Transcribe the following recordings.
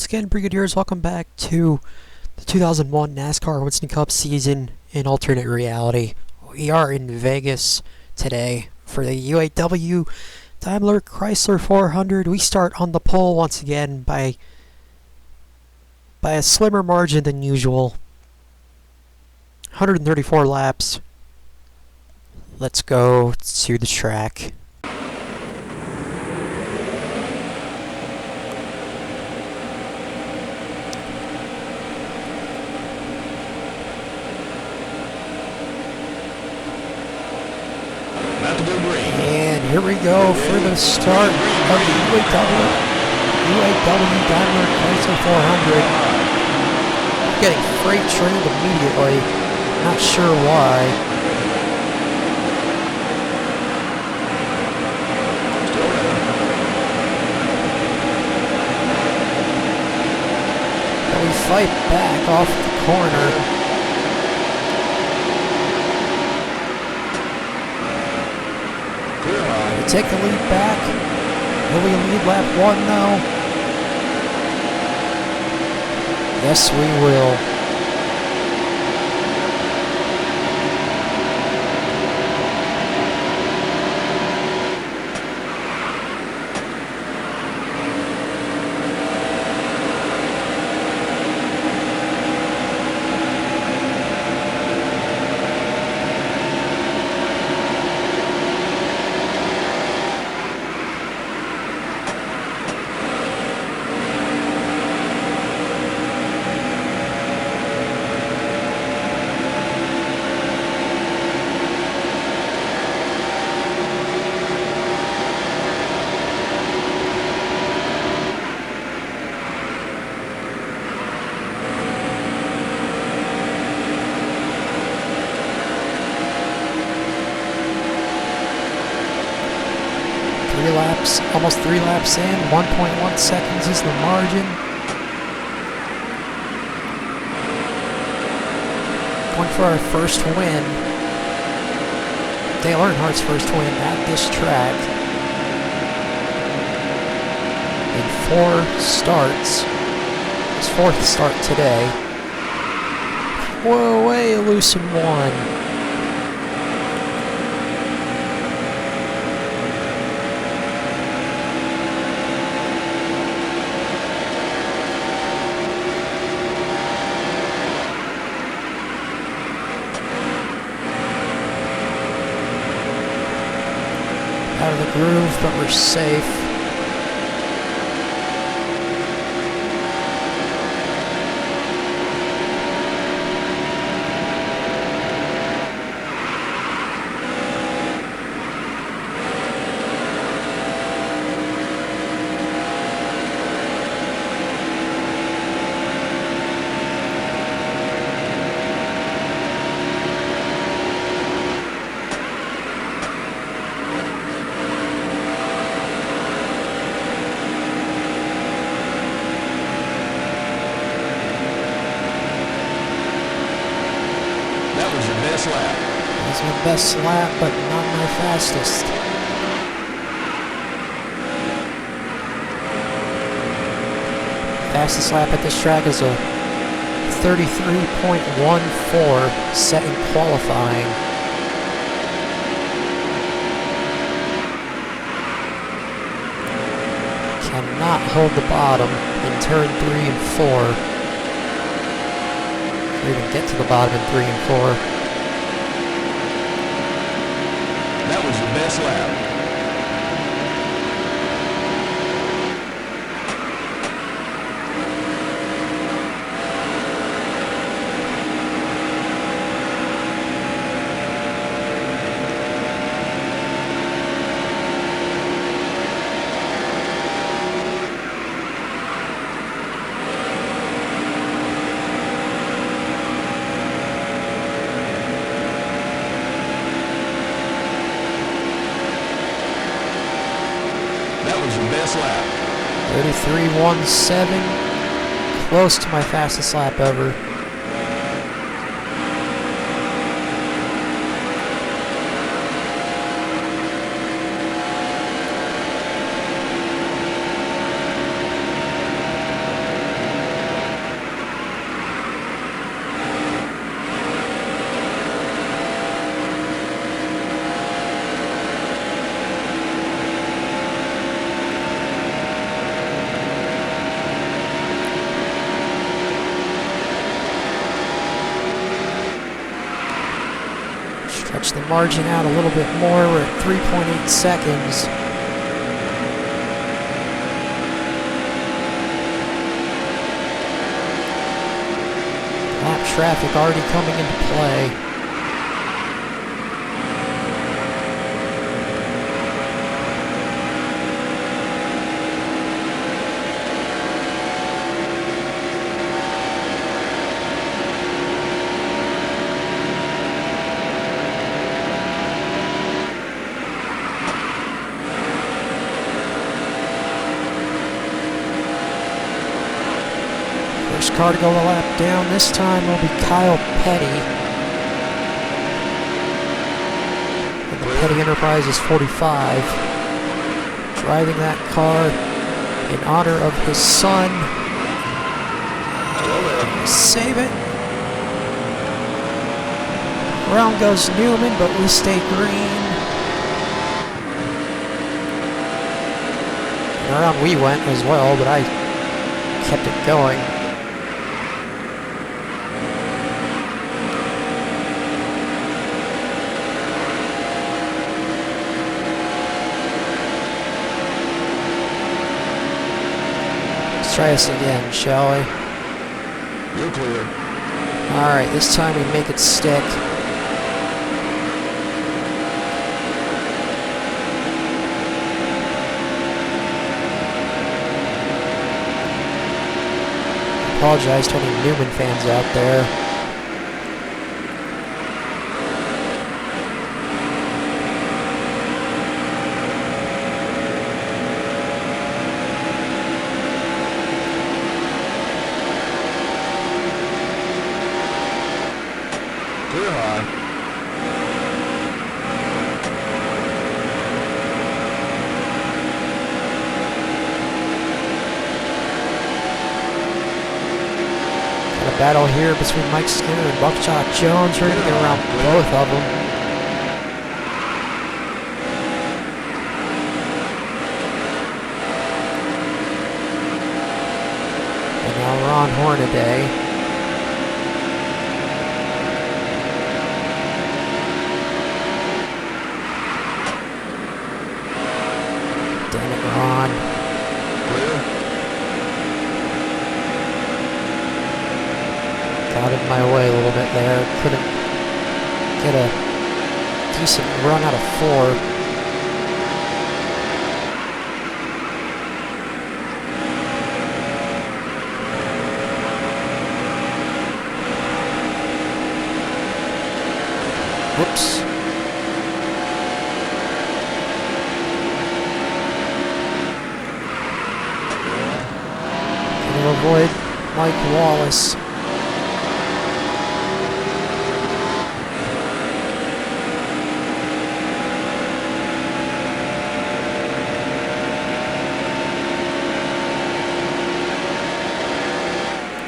once again, Brigadiers, welcome back to the 2001 NASCAR Winston Cup season in alternate reality. We are in Vegas today for the UAW-Daimler Chrysler 400. We start on the pole once again by a slimmer margin than usual. 134 laps. Let's go to the track. And here we go for the start of the UAW-Daimler Chrysler 400. Getting freight trained immediately. Not sure why. But we fight back off the corner. Take the lead back. Will we lead lap 1 now? Yes, we will. Almost 3 laps in, 1.1 seconds is the margin. Going for our first win. Dale Earnhardt's first win at this track. In 4 starts. His 4th start today. Whoa, way loose in 1. Out of the groove, but we're safe. That's my best lap, but not my fastest. Fastest lap at this track is a 33.14 set in qualifying. Cannot hold the bottom in turn 3 and 4. Or even get to the bottom in 3 and 4. That was your best lap. Best lap. 33.17, close to my fastest lap ever. stretch the margin out a little bit more. We're at 3.8 seconds. Lap traffic already coming into play. First car to go a lap down this time will be Kyle Petty. And the Petty Enterprise is 45. Driving that car in honor of his son. Save it. Around goes Newman, but we stay green. And around we went as well, but I kept it going. Let's try this again, shall we? You're clear. Alright, this time we make it stick. Apologize to any Newman fans out there. Clear high. Got a battle here between Mike Skinner and Buckshot Jones. We're going to get around both of them. And now Ron Hornaday. Damn it, Ron. Clear. Got in my way a little bit there. Couldn't get a decent run out of 4. Whoops. Gonna avoid Mike Wallace.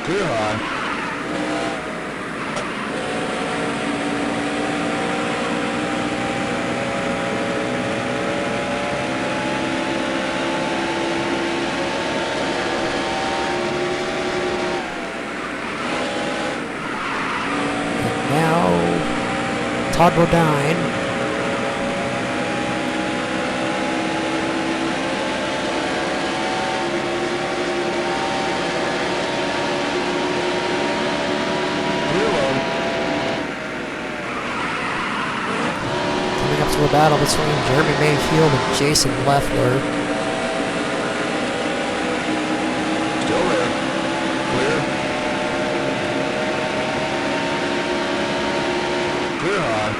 Clear high. Now, Todd Bodine. Clear low. Coming up to a battle between Jeremy Mayfield and Jason Leffler. Still there. Clear. Clear high.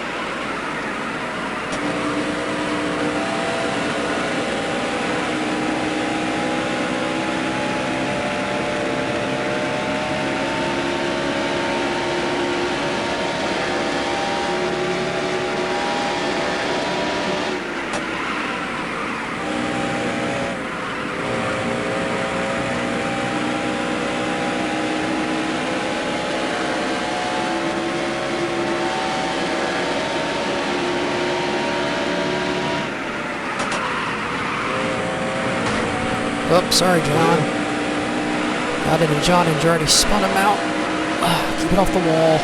Oops, sorry, John. Got into John and already spun him out. Keep it off the wall.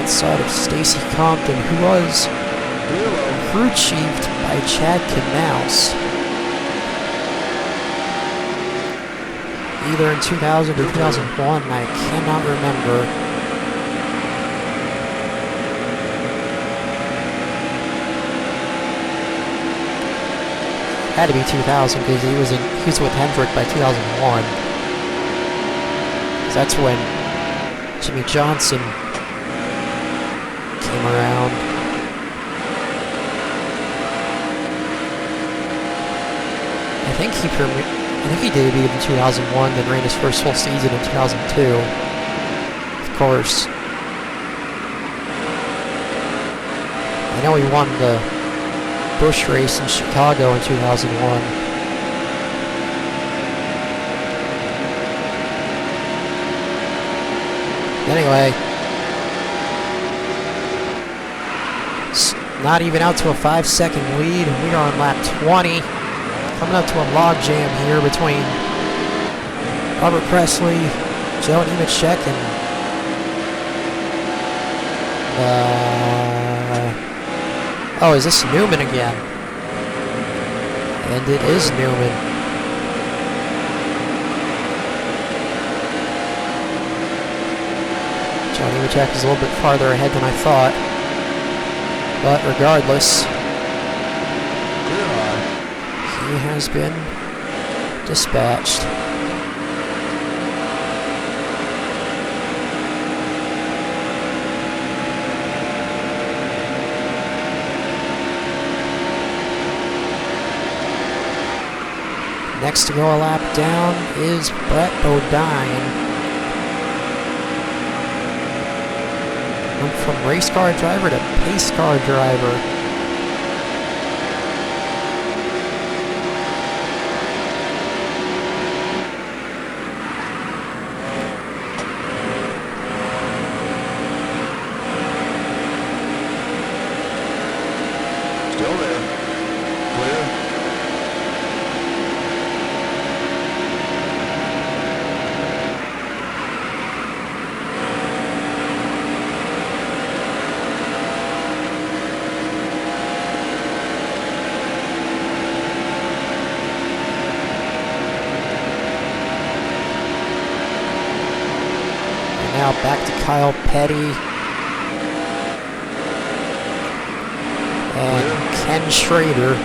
outside of Stacy Compton, who was Clear low. crew chiefed by Chad Knaus. Either in 2000 or 2001, I cannot remember. Had to be 2000 because he was with Hendrick by 2001. 'Cause that's when Jimmy Johnson came around. I think he debuted in 2001, then ran his first full season in 2002. Of course. I know he won the Busch race in Chicago in 2001. Anyway, it's not even out to a 5-second lead. We are on lap 20. Coming up to a log jam here between Robert Presley, Joe Nemechek, and oh, is this Newman again? And it is Newman. Joe Nemechek is a little bit farther ahead than I thought, but regardless, Clear high. he has been dispatched. Next to go a lap down is Brett Bodine. Went from race car driver to pace car driver. Still there. Clear. And now back to Kyle Petty and Ken Schrader.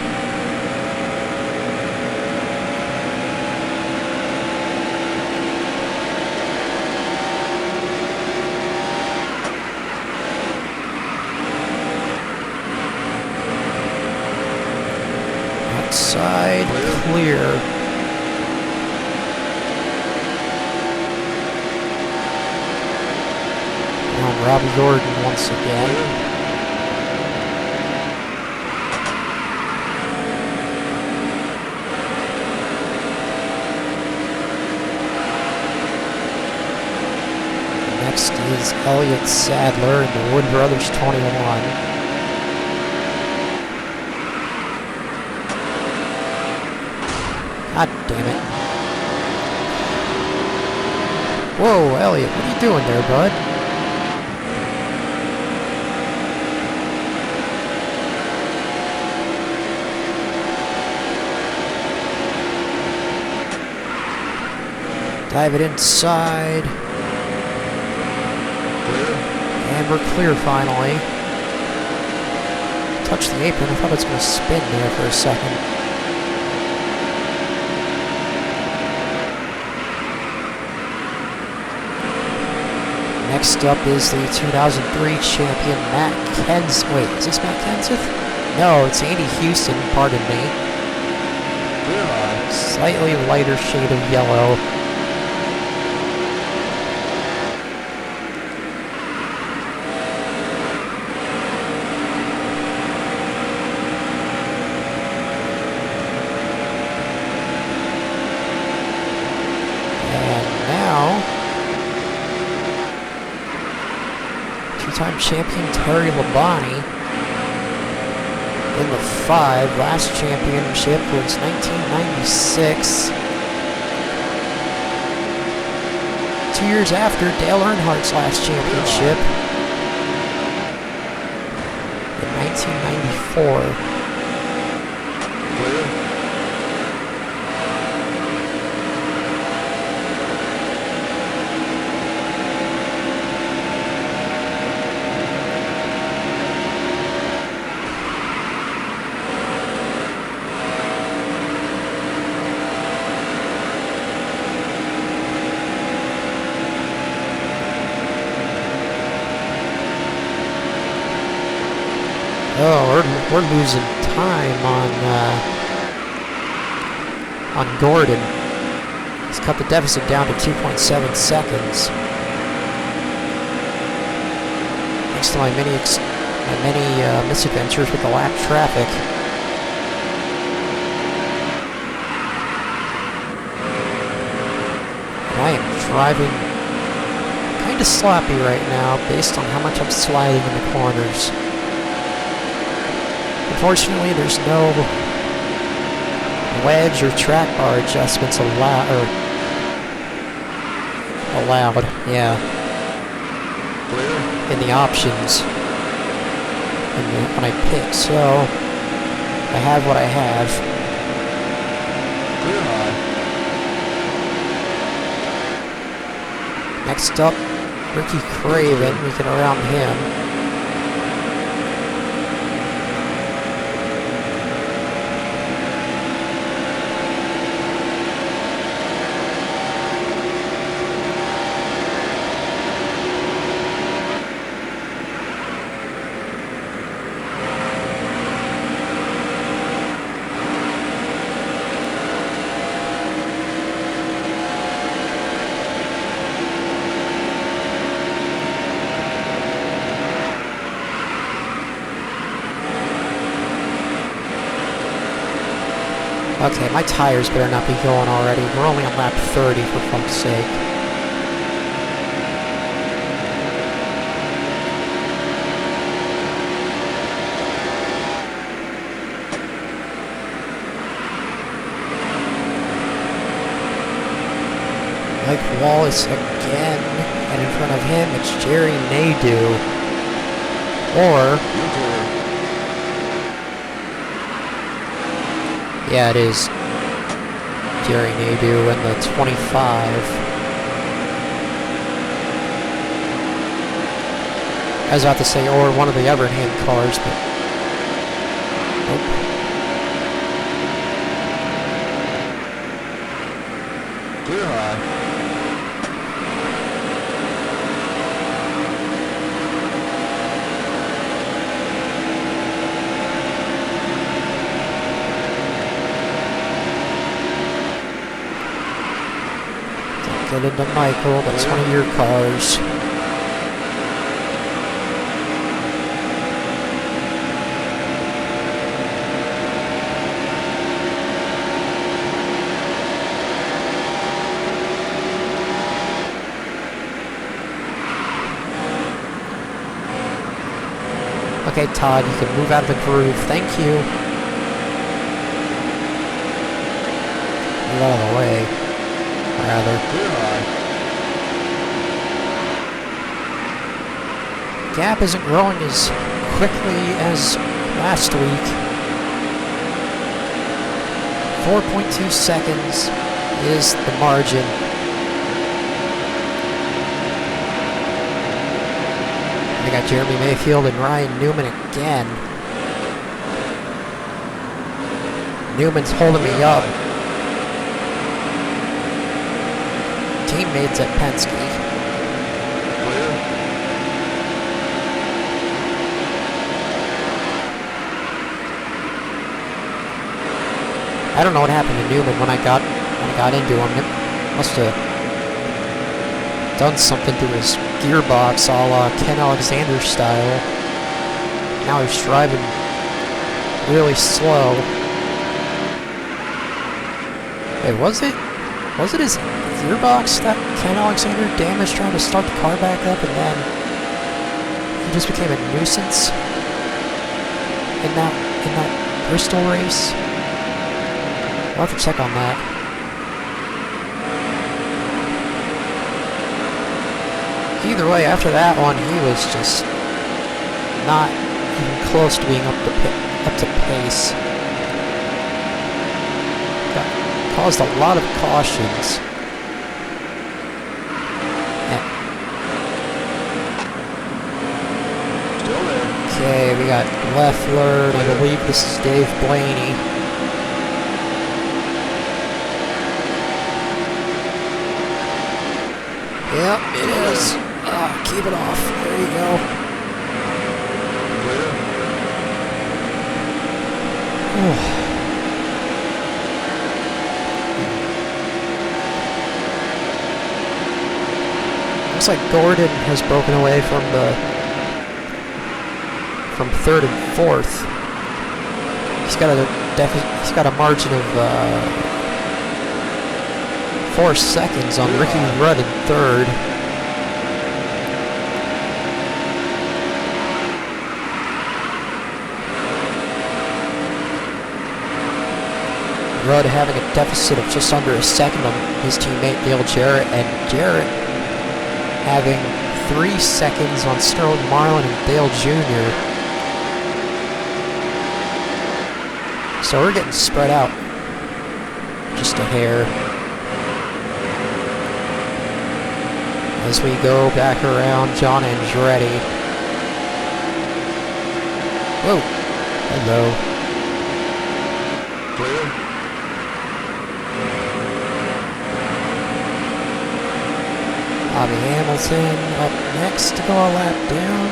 Outside clear. And Robbie Gordon once again. Next is Elliott Sadler in the Wood Brothers 21. God damn it. Whoa, Elliott, what are you doing there, bud? Dive it inside. And we're clear finally. Touch the apron. I thought it was going to spin there for a second. Next up is the 2003 champion, Matt Kenseth. Wait, is this Matt Kenseth? No, it's Andy Houston, pardon me. Clear high. Slightly lighter shade of yellow. Two-time champion Terry Labonte in the 5. Last championship was 1996. 2 years after Dale Earnhardt's last championship. 1994. Clear. Oh, we're losing time on Gordon. He's cut the deficit down to 2.7 seconds. Thanks to my many misadventures with the lap traffic. And I am driving kind of sloppy right now based on how much I'm sliding in the corners. Unfortunately, there's no wedge or track bar adjustments allowed. Yeah, Clear. in the options when I pick. So I have what I have. Clear high. Next up, Ricky Craven. We can around him. Okay, my tires better not be going already. We're only on lap 30 for fuck's sake. Mike Wallace again, and in front of him it's Jerry Nadeau. Or, You're clear. yeah, it is Jerry Nadeau in the 25. I was about to say, or one of the Evernham cars, but nope. Clear high. Get into Michael, that's one of your cars. Okay, Todd, you can move out of the groove. Thank you. Move out of the way. Rather. Clear high. Gap isn't growing as quickly as last week. 4.2 seconds is the margin. I got Jeremy Mayfield and Ryan Newman again. Newman's holding me up. Teammates at Penske. Clear. I don't know what happened to Newman when I got into him. It must have done something to his gearbox, a la Ken Alexander style. Now he's driving really slow. Wait, was it his gearbox that Ken Alexander damaged trying to start the car back up, and then he just became a nuisance in that Bristol race? I'll have to check on that. Either way, after that one, he was just not even close to being up to pace. Caused a lot of cautions. Still there. Okay, we got Leffler, and I believe this is Dave Blaney. Yep, it is. Keep it off. There you go. Clear. Looks like Gordon has broken away from third and fourth. He's got a margin of 4 seconds on Ricky Rudd in third. Rudd having a deficit of just under a second on his teammate Dale Jarrett, and Jarrett having 3 seconds on Sterling Marlin and Dale Jr. So we're getting spread out just a hair. As we go back around, John Andretti. Whoa. Hello. Clear. Bobby Hamilton up next to go a lap down.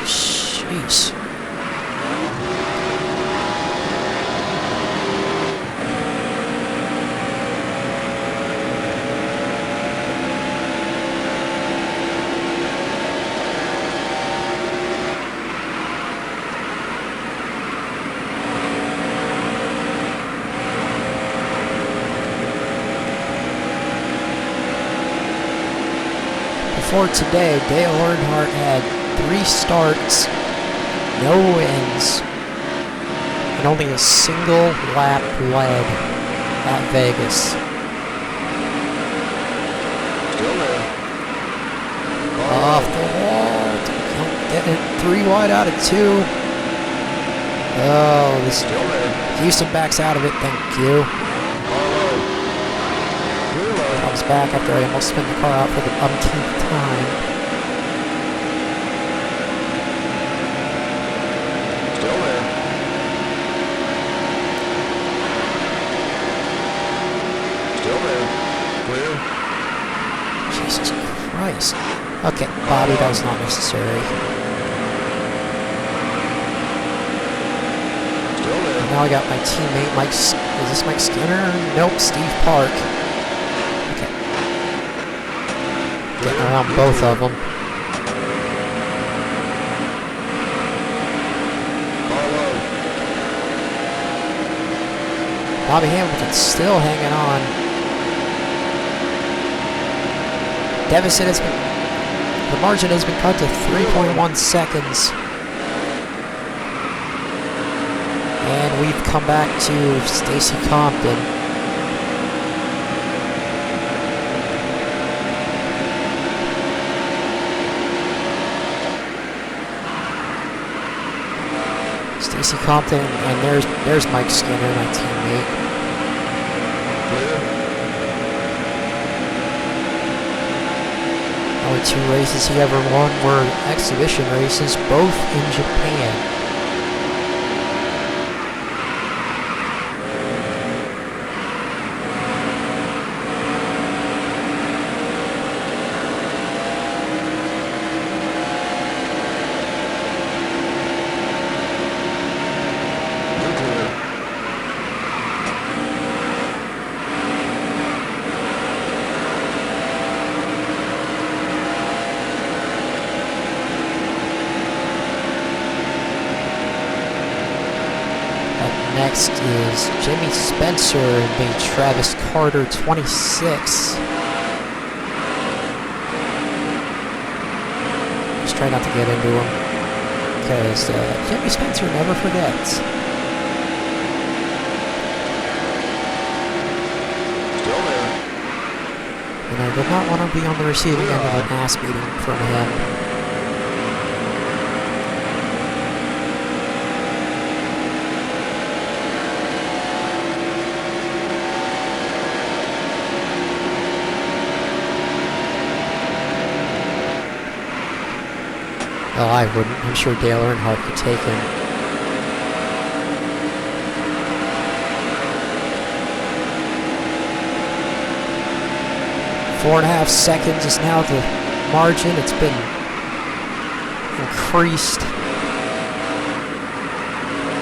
Jeez. For today, Dale Earnhardt had 3 starts, no wins, and only a single lap led at Vegas. Still there. Off the wall, getting it 3 wide out of 2. Oh, this Still there. Houston backs out of it, thank you. Comes back after I almost spin the car out for the umpteenth time. Still there. Still there. Clear. Jesus Christ. Okay, Bobby, that was not necessary. Still there. And now I got my teammate Mike. Is this Mike Skinner? Nope, Steve Park. Getting around both of them. Bobby Hamilton's still hanging on. Deficit has been, the margin has been cut to 3.1 seconds. And we've come back to Stacy Compton. Stacy Compton, and there's Mike Skinner, my teammate. Clear. Only 2 races he ever won were exhibition races, both in Japan. Next is Jimmy Spencer and being Travis Carter, 26. Just try not to get into him, because Jimmy Spencer never forgets. And I did not want to be on the receiving end of an ass beating from him. Well, I wouldn't. I'm sure Dale Earnhardt could take him. Four and a half seconds is now the margin. It's been increased,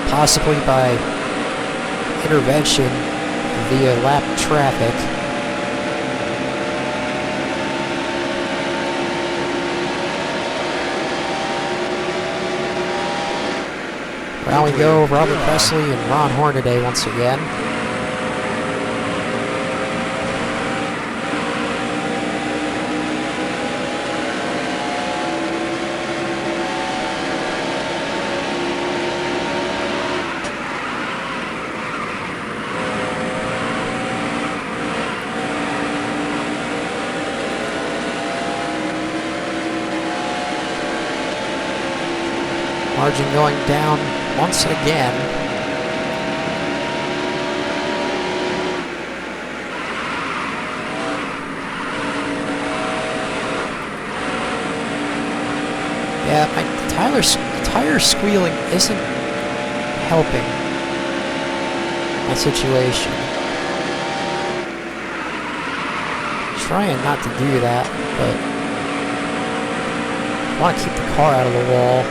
possibly by intervention via lap traffic. Now we go, Robert Presley and Ron Hornaday once again. Margin going down once again. Yeah, the tire squealing isn't helping my situation. Trying not to do that, but I want to keep the car out of the wall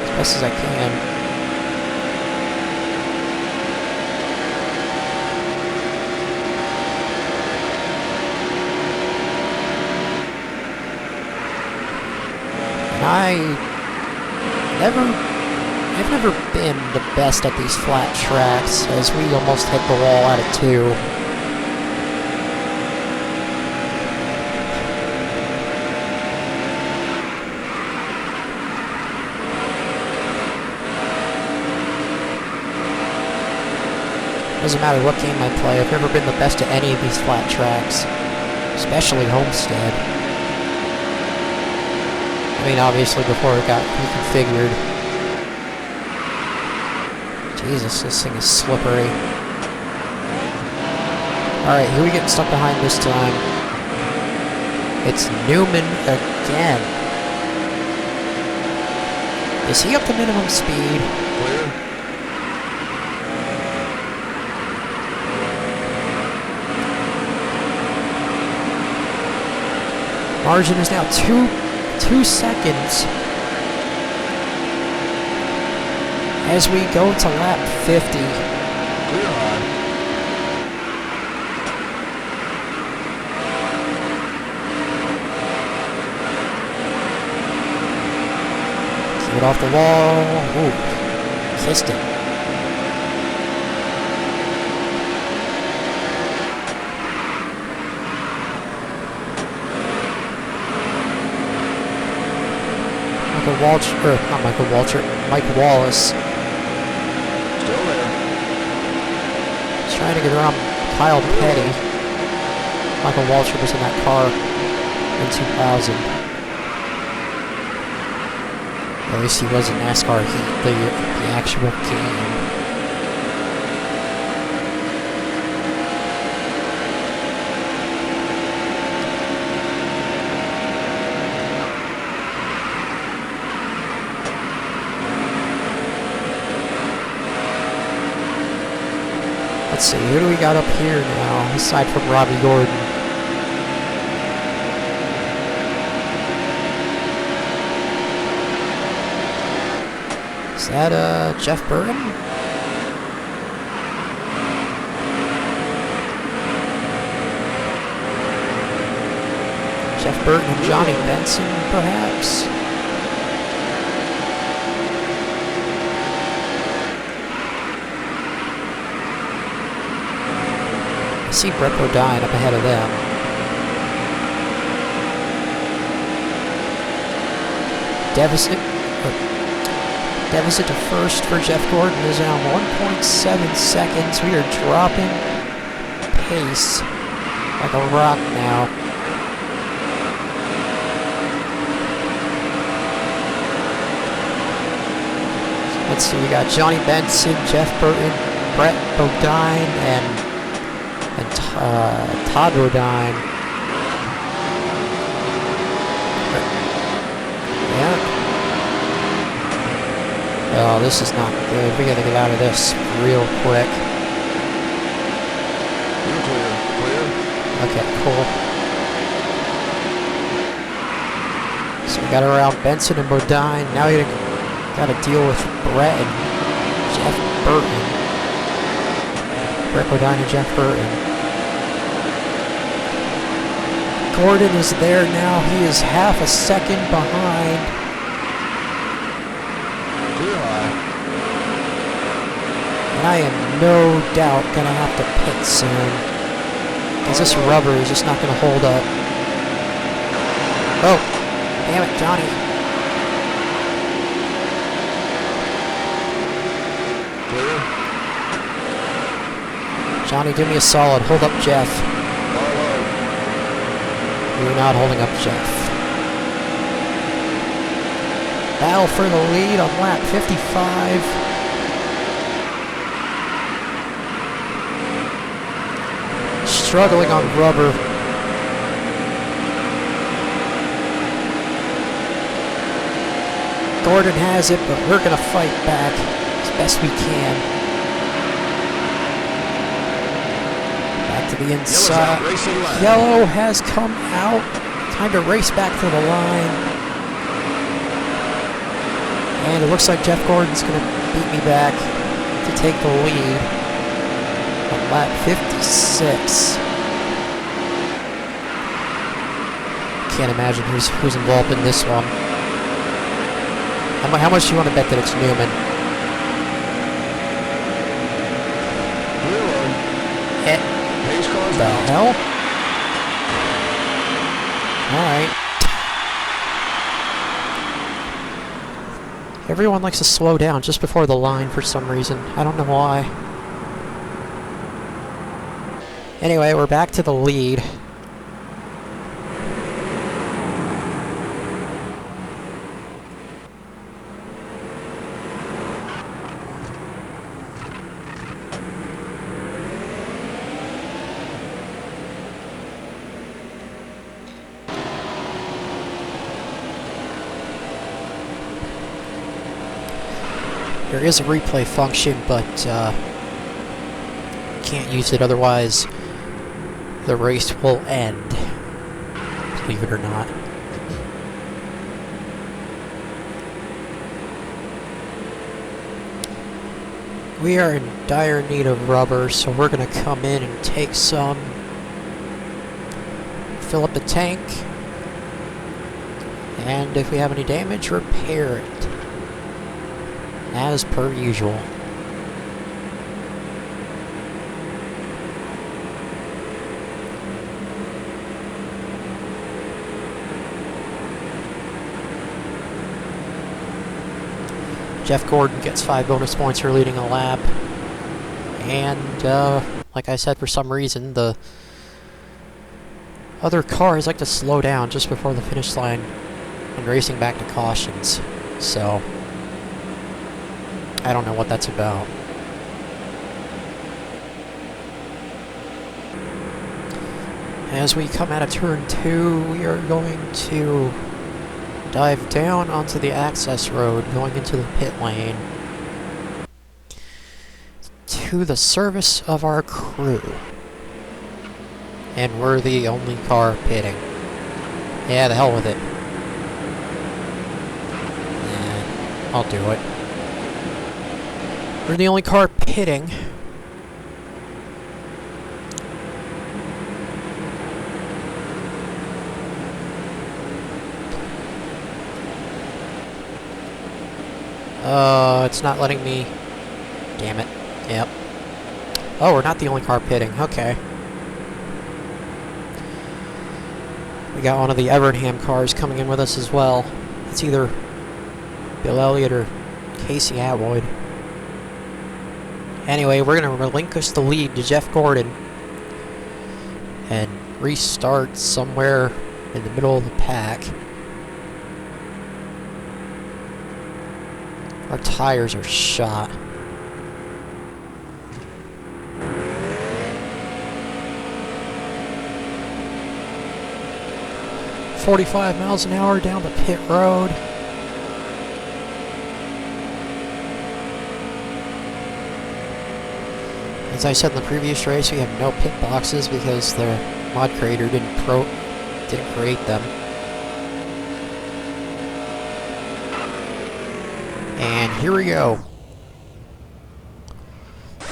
as best as I can. I've never been the best at these flat tracks, as we almost hit the wall out of 2. Doesn't matter what game I play, I've never been the best at any of these flat tracks, especially Homestead. I mean, obviously before it got reconfigured. Jesus, this thing is slippery. Alright, who are we getting stuck behind this time? It's Newman again. Is he up to minimum speed? Clear. Margin is now 2 seconds as we go to lap 50. Clear on. Keep it off the wall. Ooh, kissed it. Mike Wallace. Still there. He's trying to get around Kyle Petty. Michael Waltrip was in that car in 2000. At least he was in NASCAR Heat, the actual game. Let's see, who do we got up here now, aside from Robbie Gordon? Is that, Jeff Burton? Jeff Burton and Johnny Benson, perhaps? I see Brett Bodine up ahead of them. Deficit to first for Jeff Gordon is now 1.7 seconds. We are dropping pace like a rock now. Let's see, we got Johnny Benson, Jeff Burton, Brett Bodine, and Todd Bodine. Yeah. Oh, this is not good. We gotta get out of this real quick. You're clear. Clear. Okay, cool. So we got around Benson and Bodine. Now we gotta deal with Brett and Jeff Burton. Brett Bodine and Jeff Burton. Gordon is there now. He is half a second behind. Clear high. And I am no doubt gonna have to pit soon. Because this rubber is just not gonna hold up. Oh, damn it, Johnny. Clear. Johnny, do me a solid. Hold up Jeff. Follow. You're not holding up Jeff. Battle for the lead on lap 55. Struggling on rubber. Gordon has it, but we're going to fight back as best we can. Back to the inside. Yellow has come out. Time to race back to the line. And it looks like Jeff Gordon's going to beat me back to take the lead on lap 56. Can't imagine who's involved in this one. How much do you want to bet that it's Newman? The hell? Alright. Everyone likes to slow down just before the line for some reason. I don't know why. Anyway, we're back to the lead. There is a replay function, but can't use it, otherwise the race will end, believe it or not. We are in dire need of rubber, so we're going to come in and take some, fill up the tank, and if we have any damage, repair it. As per usual. Jeff Gordon gets 5 bonus points for leading a lap. And, like I said, for some reason, the other cars like to slow down just before the finish line when racing back to cautions. So I don't know what that's about. As we come out of turn 2, we are going to dive down onto the access road, going into the pit lane, to the service of our crew. And we're the only car pitting. Yeah, the hell with it. I'll do it. We're the only car pitting. It's not letting me... Damn it. Yep. Oh, we're not the only car pitting. Okay. We got one of the Evernham cars coming in with us as well. It's either Bill Elliott or Casey Atwood. Anyway, we're going to relinquish the lead to Jeff Gordon and restart somewhere in the middle of the pack. Our tires are shot. "45 miles an hour down the pit road." As I said in the previous race, we have no pit boxes because the mod creator didn't create them. And here we go.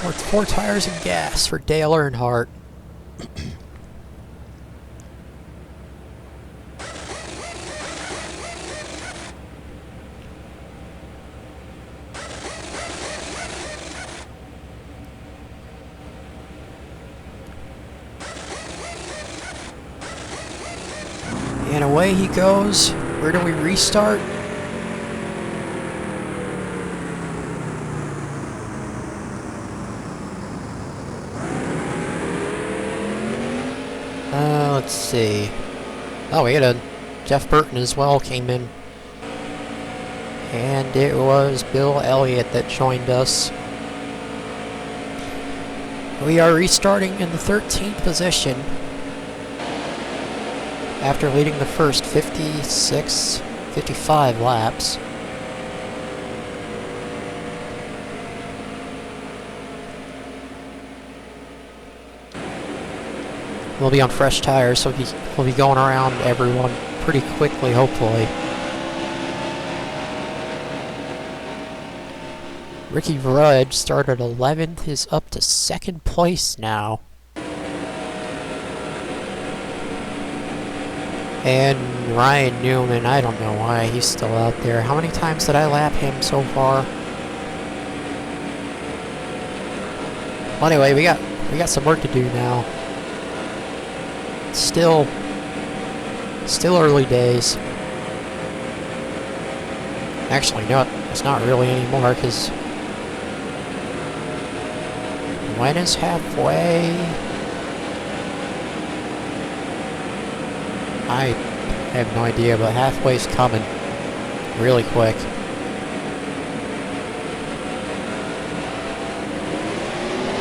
With 4 tires and gas for Dale Earnhardt. And away he goes. Where do we restart? Let's see. Oh, we had a Jeff Burton as well came in. And it was Bill Elliott that joined us. We are restarting in the 13th position after leading the first 55 laps. We'll be on fresh tires, so we'll be going around everyone pretty quickly, hopefully. Ricky Rudd started 11th, is up to 2nd place now. And Ryan Newman, I don't know why he's still out there. How many times did I lap him so far? Well, anyway, we got some work to do now. Still early days. Actually, no, it's not really anymore, because when is halfway? I have no idea, but halfway's coming really quick.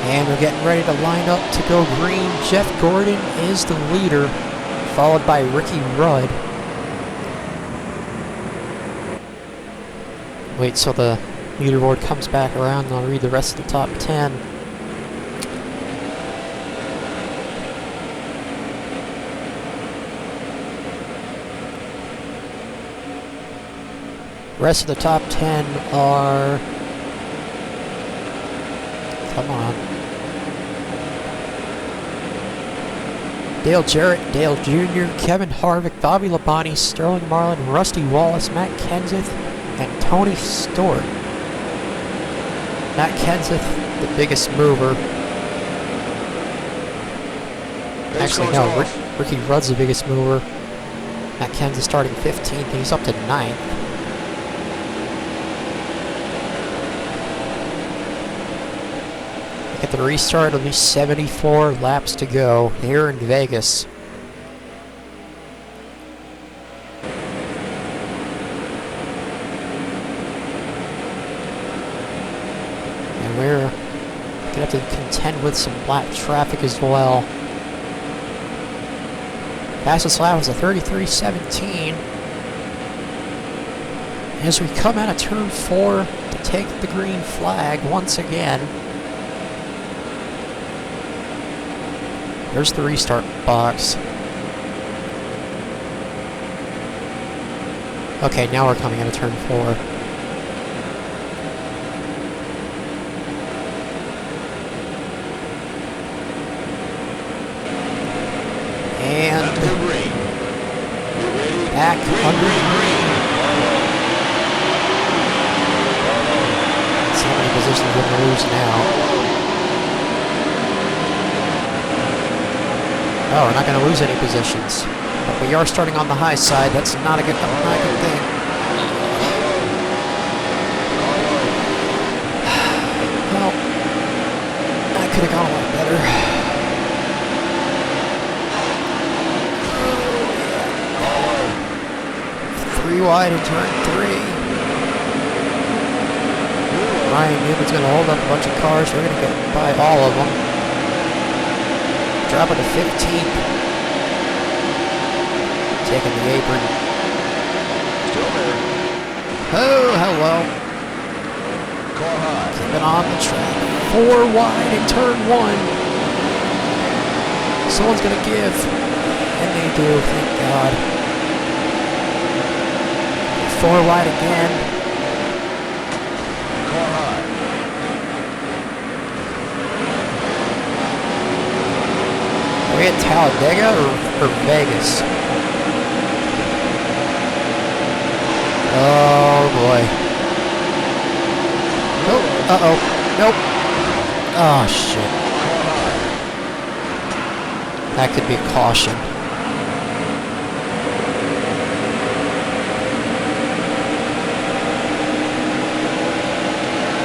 And we're getting ready to line up to go green. Jeff Gordon is the leader, followed by Ricky Rudd. Wait, so the leaderboard comes back around and I'll read the rest of the top 10. The rest of the top 10 are... Come on. Dale Jarrett, Dale Jr., Kevin Harvick, Bobby Labonte, Sterling Marlin, Rusty Wallace, Matt Kenseth, and Tony Stewart. Matt Kenseth, the biggest mover. Actually, no, Ricky Rudd's the biggest mover. Matt Kenseth starting 15th, and he's up to 9th. At the restart, at least 74 laps to go here in Vegas. And we're gonna have to contend with some black traffic as well. Fastest lap was a 33.17. As we come out of turn 4 to take the green flag once again. There's the restart box. Okay, now we're coming out of turn 4. And back under green. See how many positions we're going to lose now. Oh, we're not going to lose any positions. But we are starting on the high side. That's not a good thing. Well, that could have gone a lot better. 3 wide in turn 3. Ryan Newman's going to hold up a bunch of cars. We're going to get by all of them. Dropping to 15th. Taking the apron. Still there. Oh, hello. Car high. Keeping on the track. 4 wide in turn 1. Someone's going to give. And they do, thank God. 4 wide again. Car high. Are we at Talladega or Vegas? Oh boy. Nope. Uh-oh. Nope. Oh shit. That could be a caution.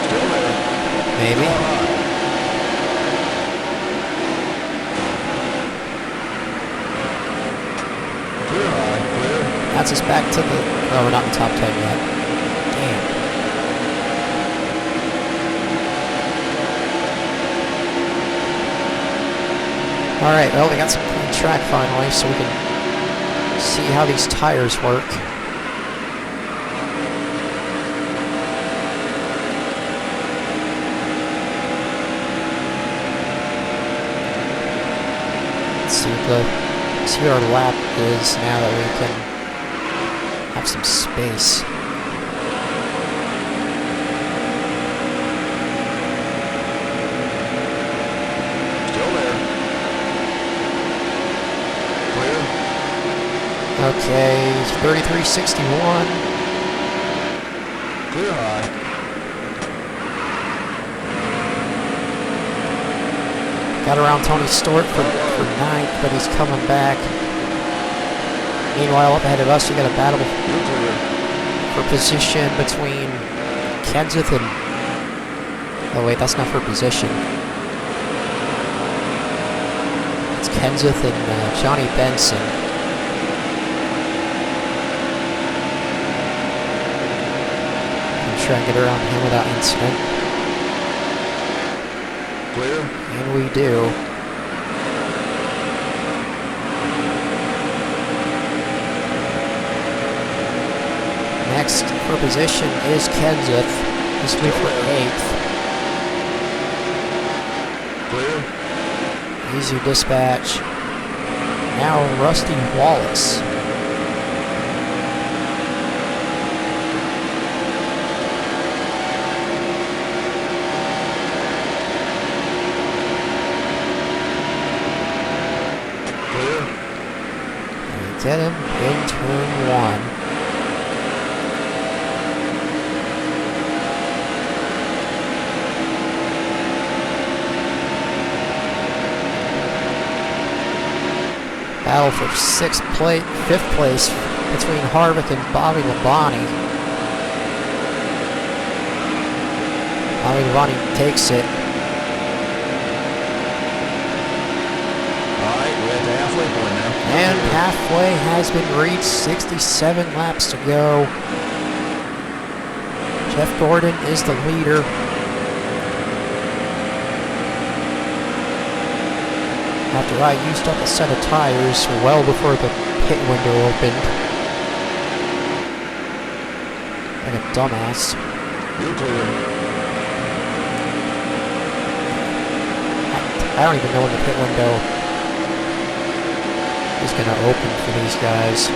Still there. Maybe. Clear high. Clear. That's us back to the... Oh, we're not in the top 10 yet. Damn. Alright, well, we got some clean track finally, so we can see how these tires work. See what our lap is now that we can have some space. Still there. Clear. Okay, 33.61. Clear high. Got around Tony Stewart for 9th, but he's coming back. Meanwhile, up ahead of us, we got a battle You're clear. for position between Kenseth and... Oh wait, that's not for position. It's Kenseth and Johnny Benson. I'm trying to get around him without incident. Clear. And we do. Next for position is Kenseth. He's moved for 8th. Clear. Easier dispatch. Now Rusty Wallace. Clear. And we get him in turn 1. Battle for 5th place between Harvick and Bobby Labonte. Bobby Labonte takes it. Alright, we're at the halfway point now. And halfway has been reached. 67 laps to go. Jeff Gordon is the leader. After I used up a set of tires well before the pit window opened. Like a dumbass. You're clear. I don't even know when the pit window is going to open for these guys.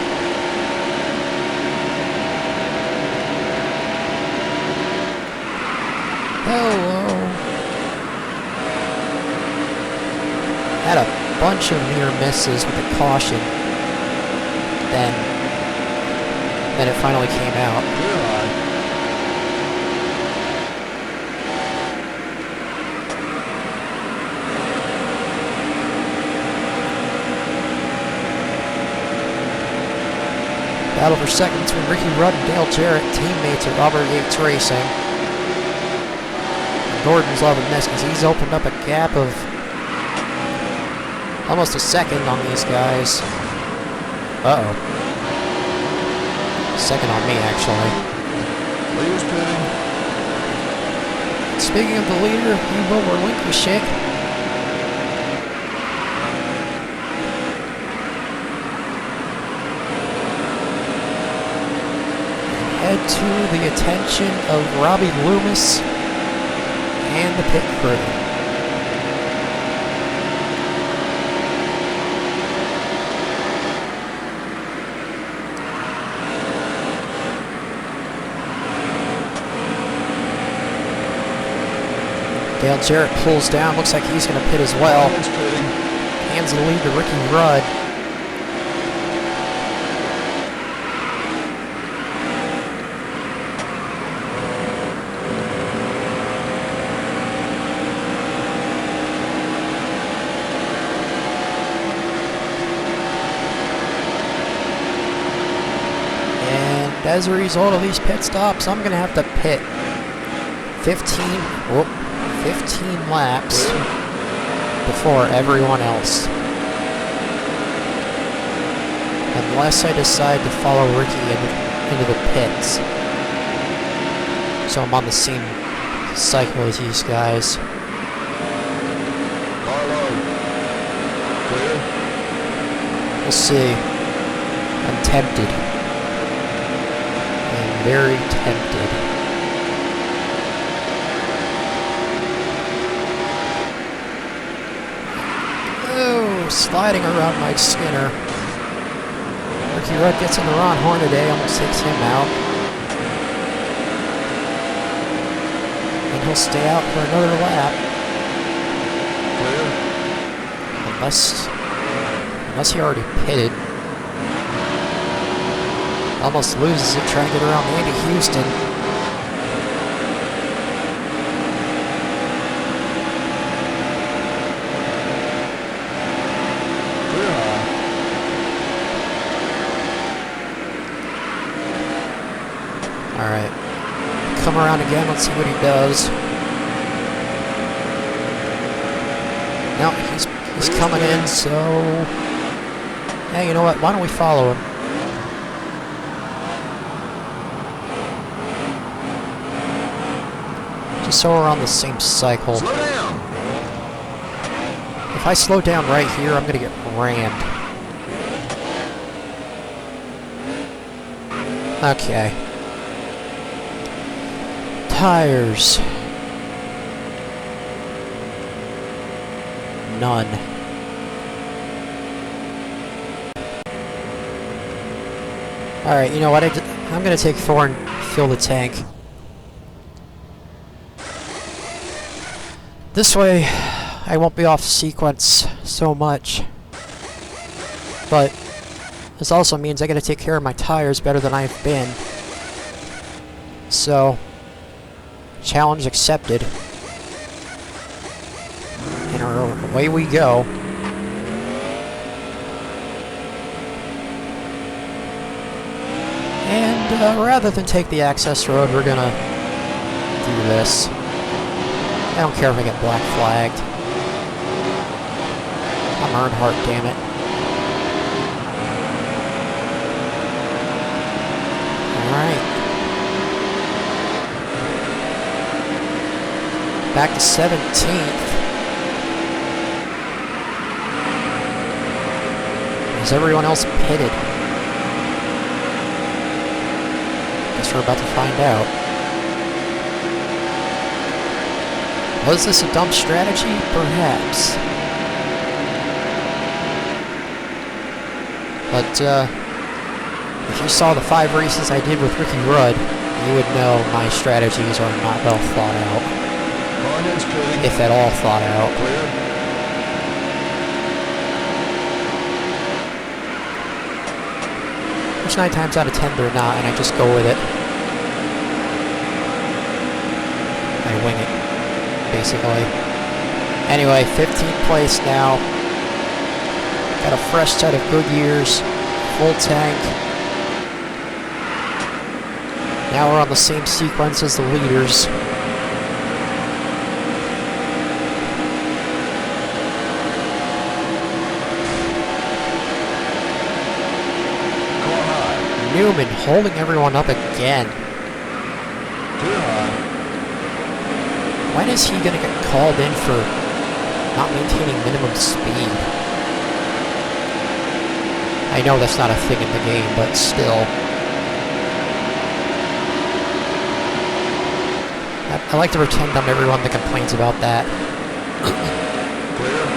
Hello. Had a bunch of near misses with the caution. Then it finally came out. Clear high. Battle for second between Ricky Rudd and Dale Jarrett, teammates of Robert Yates Racing. And Gordon's loving this because he's opened up a gap of almost a second on these guys. Uh-oh. Second on me, actually. Leaders pitting. Speaking of the leader, he will relinquish it. Head to the attention of Robbie Loomis and the pit crew. Dale Jarrett pulls down, looks like he's going to pit as well. Hands the lead to Ricky Rudd. And as a result of these pit stops, I'm going to have to pit 15 laps before everyone else. Unless I decide to follow Ricky into the pits. So I'm on the same cycle as these guys. We'll see. I'm tempted. I'm very tempted. Sliding around Mike Skinner. Ricky Rudd gets into Ron Hornaday, almost takes him out. And he'll stay out for another lap. Unless he already pitted. Almost loses it trying to get around Andy Houston. Alright, come around again, let's see what he does. No, he's coming in, so... Hey, you know what, why don't we follow him? Just so we're on the same cycle. Slow down. If I slow down right here, I'm gonna get rammed. Okay. Tires. None. Alright, you know what? I'm gonna take 4 and fill the tank. This way, I won't be off sequence so much. But this also means I gotta take care of my tires better than I've been. So, challenge accepted. And away we go. And rather than take the access road, we're gonna do this. I don't care if I get black flagged. I'm Earnhardt, damn it. Alright. Back to 17th. Is everyone else pitted? Guess we're about to find out. Was this a dumb strategy? Perhaps. But, if you saw the 5 races I did with Ricky Rudd, you would know my strategies are not well thought out. If at all thought out. Which 9 times out of 10 they're not, and I just go with it. I wing it, basically. Anyway, 15th place now. Got a fresh set of Goodyears, full tank. Now we're on the same sequence as the leaders. Newman holding everyone up again. When is he going to get called in for not maintaining minimum speed? I know that's not a thing in the game, but still. I like to pretend I'm everyone that complains about that. Clear.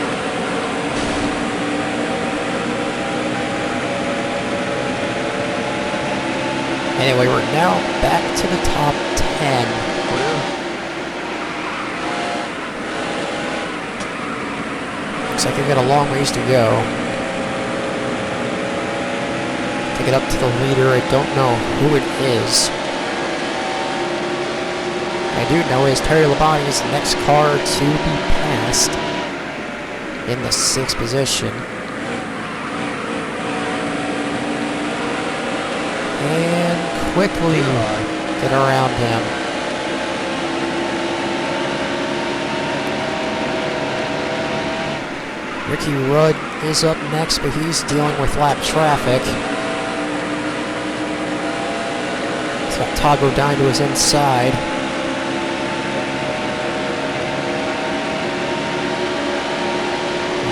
Anyway, we're now back to the top 10. Clear. Looks like we've got a long ways to go to get up to the leader. I don't know who it is. I do know is Terry Labonte is the next car to be passed in the 6th position. And quickly get around him. Ricky Rudd is up next, but he's dealing with lap traffic. He's got Todd Bodine to his inside.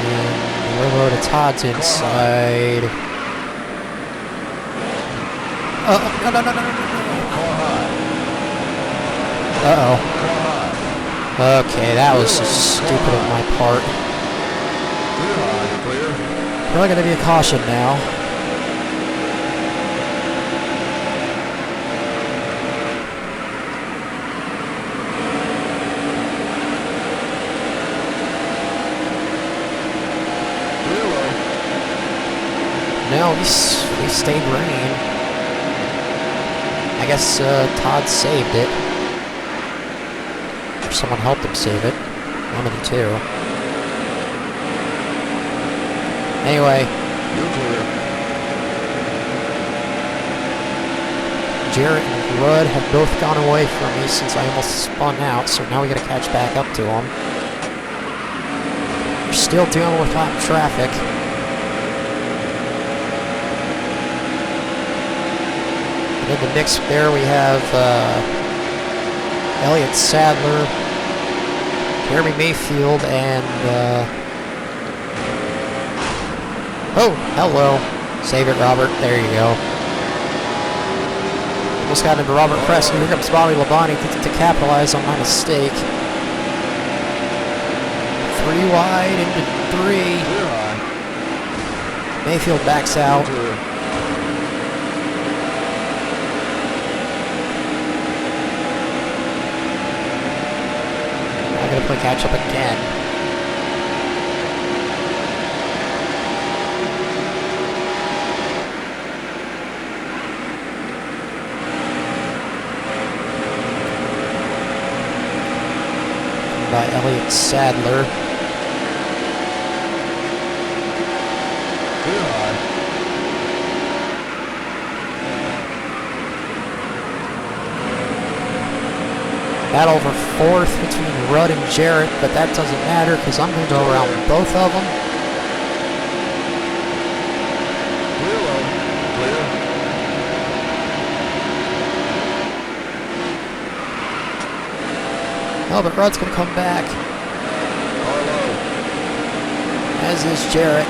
And we're low to Todd's inside. No. Uh-oh. Okay, that was just stupid on my part. Probably going to be a caution now. No, we stayed green. I guess Todd saved it. Or someone helped him save it. One of the two. Anyway. Jarrett and Rudd have both gone away from me since I almost spun out, so now we gotta catch back up to them. We're still dealing with lap traffic. In the mix there we have Elliott Sadler, Jeremy Mayfield, and oh, hello. Save it, Robert. There you go. Almost got into Robert Preston. Here comes Bobby Labonte to capitalize on my mistake. 3 wide into 3. Mayfield backs out. Gonna play catch up again. By Elliott Sadler. Battle for 4th between Rudd and Jarrett, but that doesn't matter because I'm going to go around both of them. Oh, but Rudd's going to come back. As is Jarrett.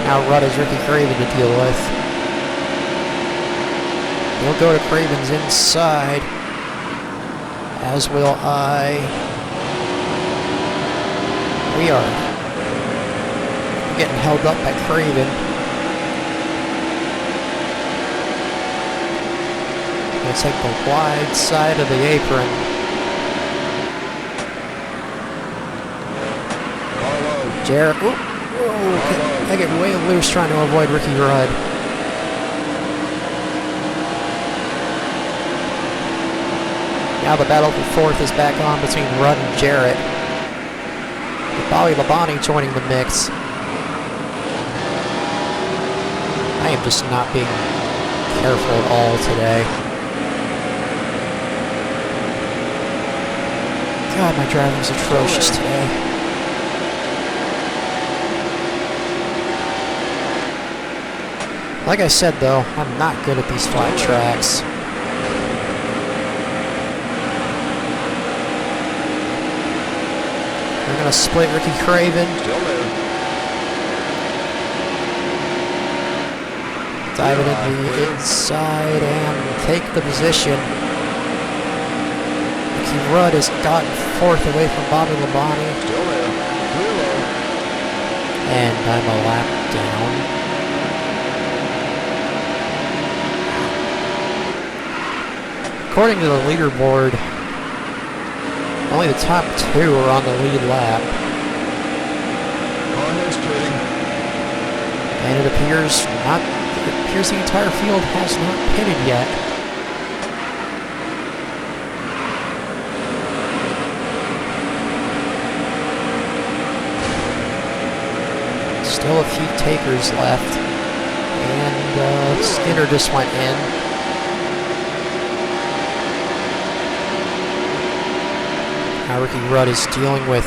Now Rudd has Ricky Craven to deal with. He'll go to Craven's inside. As will I. We are getting held up by Craven. Gonna take the wide side of the apron. Jarrett, I get way loose trying to avoid Ricky Rudd. Now the battle for 4th is back on between Rudd and Jarrett. With Bobby Labonte joining the mix. I am just not being careful at all today. God, my driving's atrocious today. Like I said though, I'm not good at these flat tracks. They're going to split Ricky Craven. Still there. Diving in the inside and take the position. Ricky Rudd has gotten fourth away from Bobby Labonte. Still there. Clear low. And I'm a lap down. According to the leaderboard, only the top two are on the lead lap. Car next pitting. And it appears the entire field has not pitted yet. Still a few takers left. And Skinner just went in. Now Ricky Rudd is dealing with,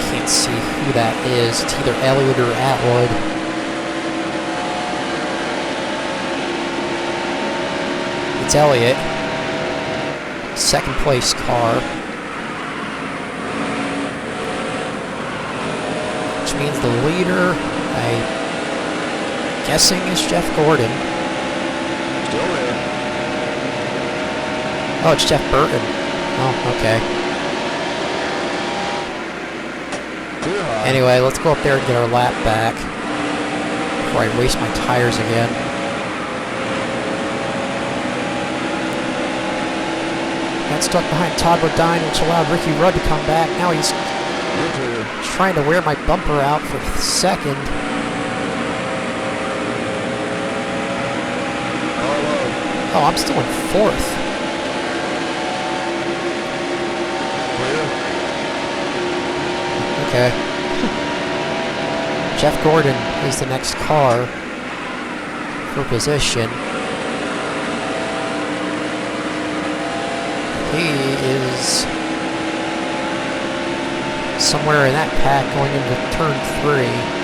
can't see who that is. It's either Elliott or Atwood. It's Elliott. Second place car. Which means the leader, I'm guessing, is Jeff Gordon. Still there. Oh, it's Jeff Burton. Oh, okay. Clear high. Anyway, let's go up there and get our lap back before I waste my tires again. Got stuck behind Todd Bodine, which allowed Ricky Rudd to come back. Now he's You're clear. trying to wear my bumper out for second. Car low. Oh, I'm still in fourth. Clear. Okay. Jeff Gordon is the next car for position. He is somewhere in that pack going into turn 3.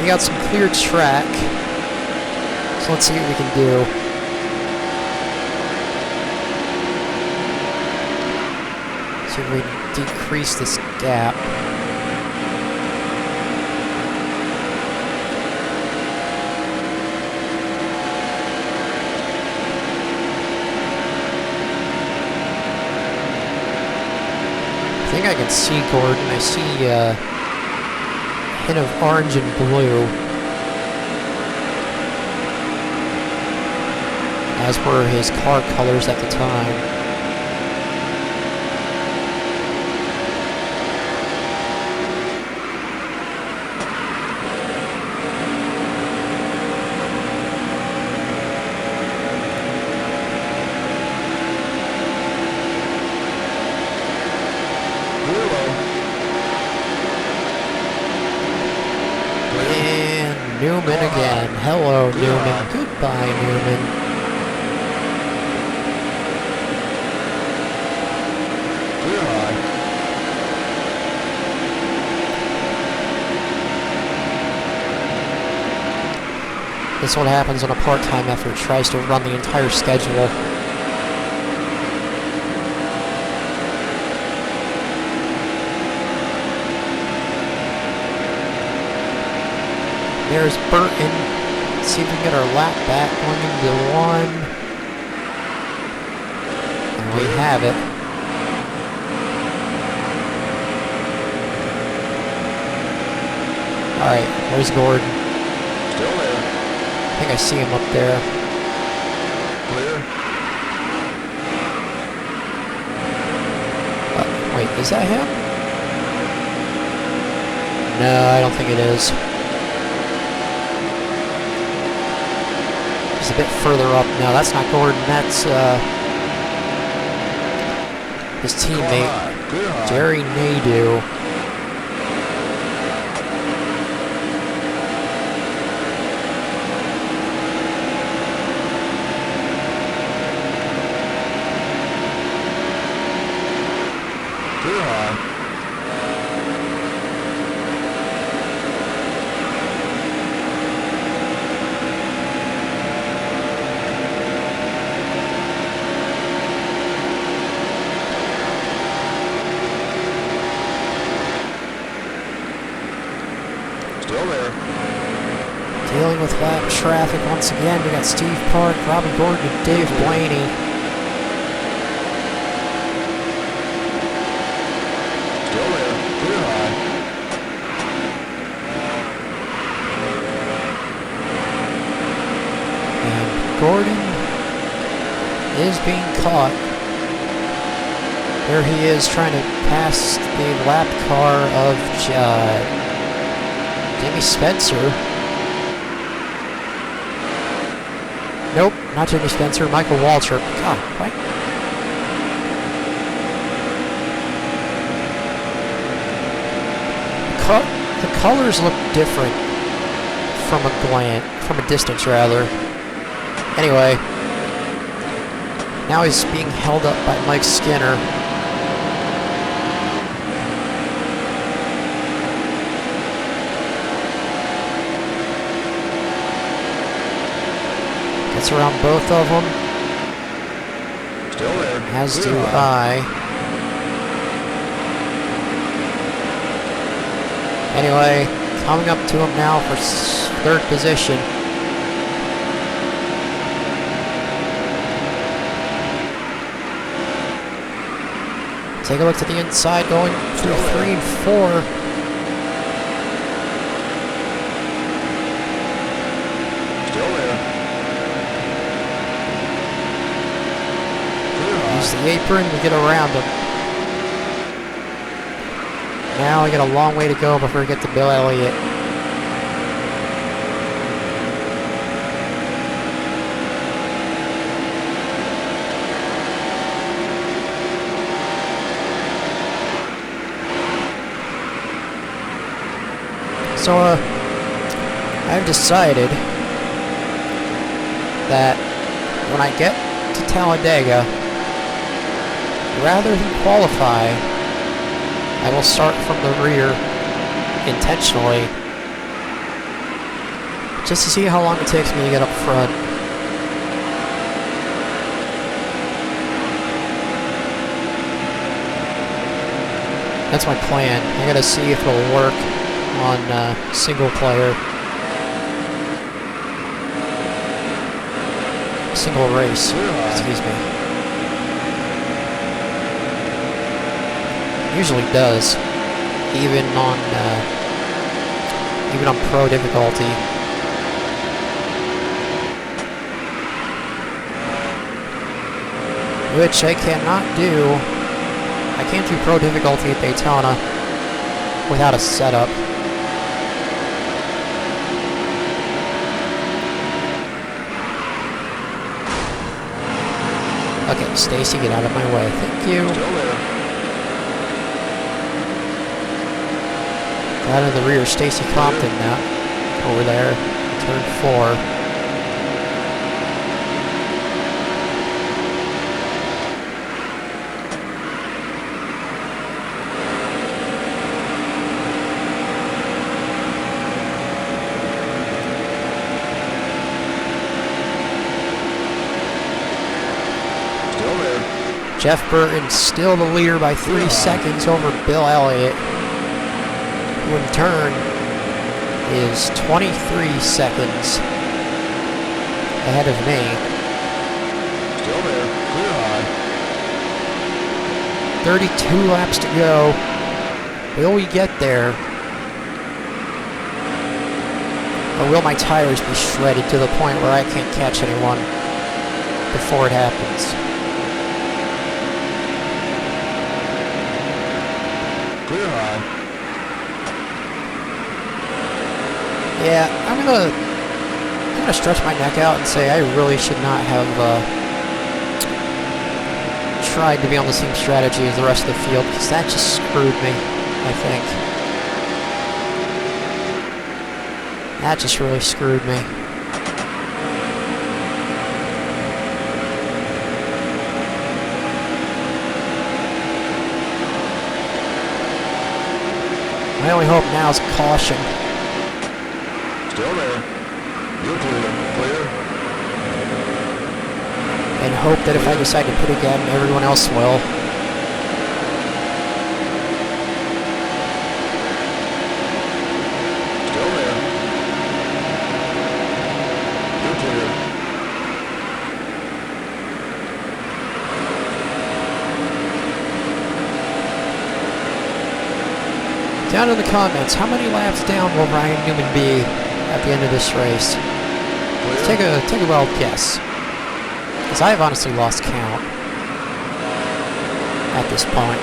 We got some cleared track, so let's see what we can do. See if we can decrease this gap. I think I can see Gordon. I see hint of orange and blue, as were his car colors at the time. Newman again. Hello, Newman. Goodbye, Newman. Clear high. This is what happens when a part-time effort tries to run the entire schedule. There's Burton. Let's see if we can get our lap back going into 1. And we have it. Alright, where's Gordon? Still there. I think I see him up there. Clear. Wait, is that him? No, I don't think it is. He's a bit further up. No, that's not Gordon. That's his teammate, Clear high. Jerry Nadeau. Still there. Dealing with lap traffic once again. We got Steve Park, Robin Gordon, and Dave Blaney. Still there. Clear high. And Gordon is being caught. There he is trying to pass the lap car of Jimmy Spencer. Nope, not Jimmy Spencer, Michael Waltrip. God, what? The colors look different from a distance rather. Anyway, now he's being held up by Mike Skinner. Gets around both of them. Still there. As Clear do high. I. Anyway, coming up to him now for third position. Take a look to the inside, going through 3 and 4. Still there. Clear high. Use the apron to get around him. Now we got a long way to go before we get to Bill Elliott. So, I've decided that when I get to Talladega, rather than qualify, I will start from the rear intentionally, just to see how long it takes me to get up front. That's my plan. I gotta see if it'll work on single player, single race. Excuse me. Usually does, even on pro difficulty. Which I cannot do. I can't do pro difficulty at Daytona without a setup. Okay, Stacy, get out of my way. Thank you. Still there. Out of the rear, Stacy Compton now. Over there, turn 4. Still there. Jeff Burton still the leader by 3 seconds over Bill Elliott, who in turn is 23 seconds ahead of me. Still there. Clear high. 32 laps to go. Will we get there? Or will my tires be shredded to the point where I can't catch anyone before it happens? Clear high. Yeah, I'm gonna stretch my neck out and say I really should not have tried to be on the same strategy as the rest of the field, because that just screwed me, I think. That just really screwed me. My only hope now is a caution. Still there. You're clear. Clear. And hope that if I decide to pit again, everyone else will. Still there. Down in the comments, how many laps down will Ryan Newman be at the end of this race? Take a wild guess. Because I've honestly lost count at this point.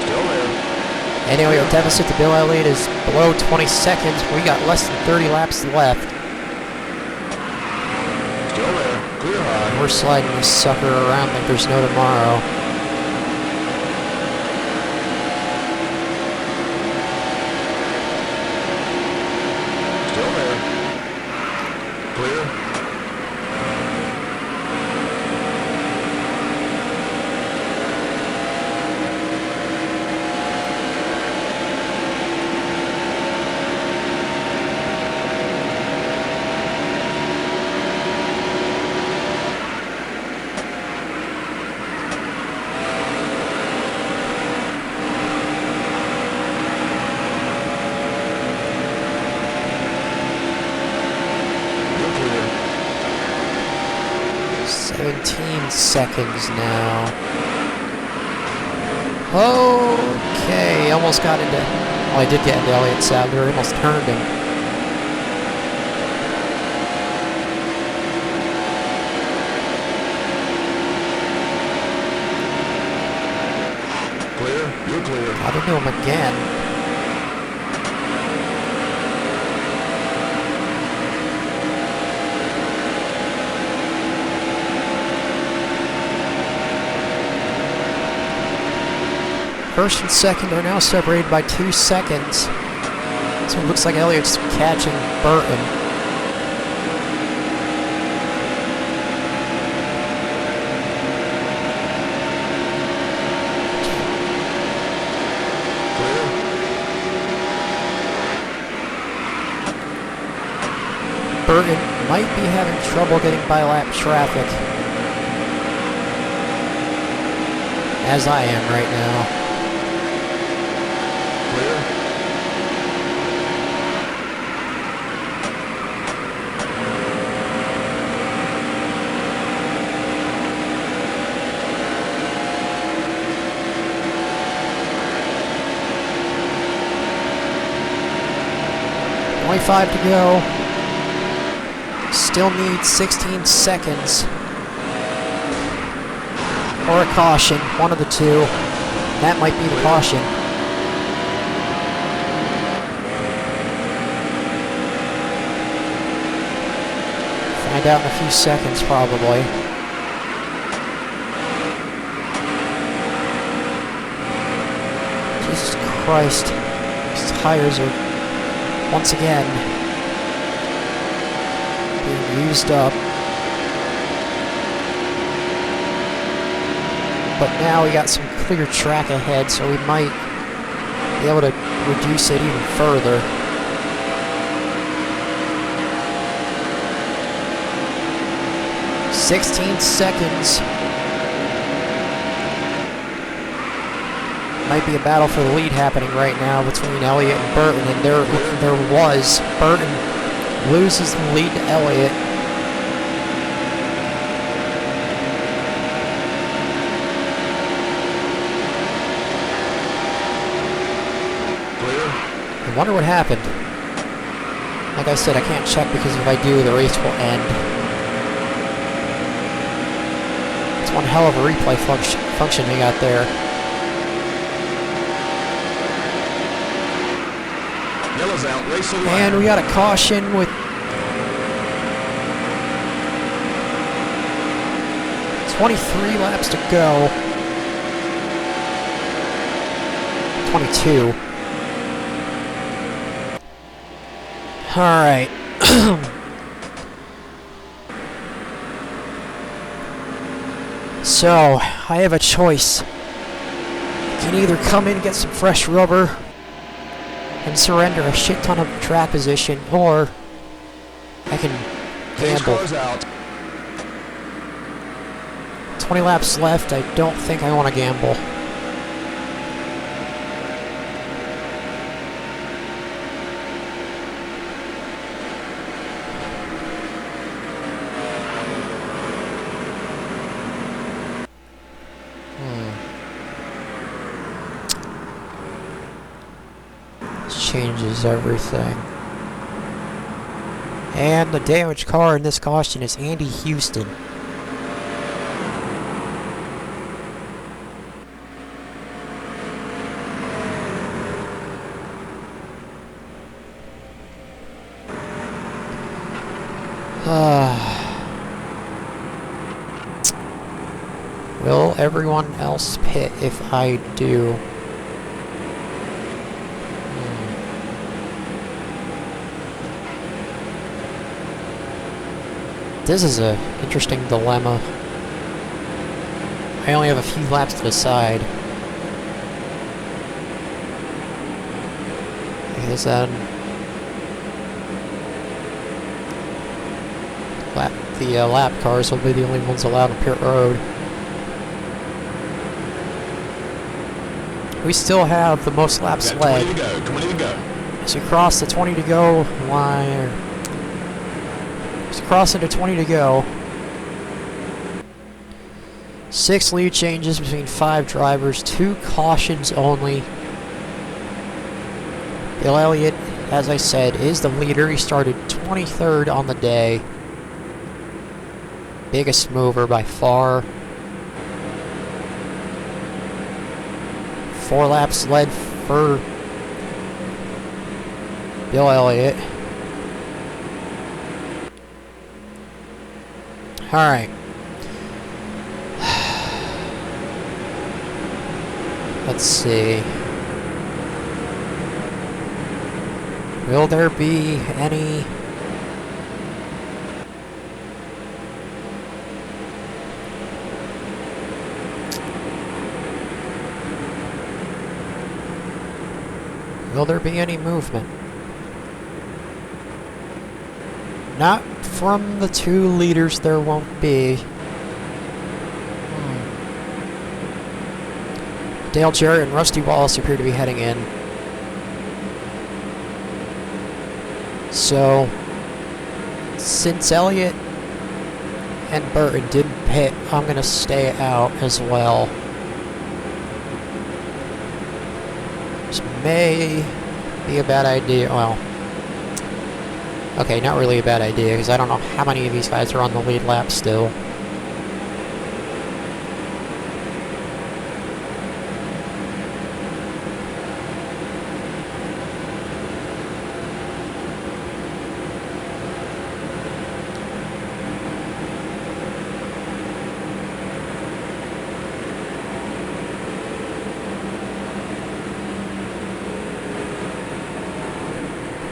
Still there. Anyway, our deficit to Bill Elliott is below 20 seconds. We got less than 30 laps left. Still there. Clear high. We're sliding this sucker around like there's no tomorrow. Still there. Clear. You're clear. 17 seconds now. Okay, almost got into... Well, I did get into Elliott's side. We almost turned him. Clear. You're clear. Got into him again. First and second are now separated by 2 seconds. So it looks like Elliott's catching Burton. Clear. Burton might be having trouble getting by lap traffic. As I am right now. Clear. Only 5 to go. Still need 16 seconds. Or a caution, one of the two. That might be the caution. Find out in a few seconds, probably. Jesus Christ. These tires are, once again, being used up. But now we got some clear track ahead, so we might be able to reduce it even further. "16 seconds. Might be a battle for the lead happening right now between Elliott and Burton, and there was. Burton loses the lead to Elliott. Clear. I wonder what happened. Like I said, I can't check because if I do, the race will end. It's one hell of a replay function we got there. Yellow's out. Race the And we got a caution with 23 laps to go. 22. All right. So, I have a choice. I can either come in and get some fresh rubber and surrender a shit ton of track position, or I can Pace gamble. car's out. 20 laps left. I don't think I want to gamble. changes everything. And the damaged car in this caution is Andy Houston. Will everyone else pit if I do? This is an interesting dilemma. I only have a few laps to decide. Because then the lap cars will be the only ones allowed on pit road. We still have the most laps led. 20 to go. 20 to go. As we cross the 20 to go line, as we cross into 20 to go, 6 lead changes between 5 drivers, 2 cautions only. Bill Elliott, as I said, is the leader. He started 23rd on the day. Biggest mover by far. 4 laps led for Bill Elliott. Alright. Let's see. Will there be any... Will there be any movement? Not from the 2 leaders, there won't be. Dale Jarrett and Rusty Wallace appear to be heading in. So, since Elliott and Burton didn't pit, I'm going to stay out as well. Which may be a bad idea. Well, okay, not really a bad idea, because I don't know how many of these guys are on the lead lap still.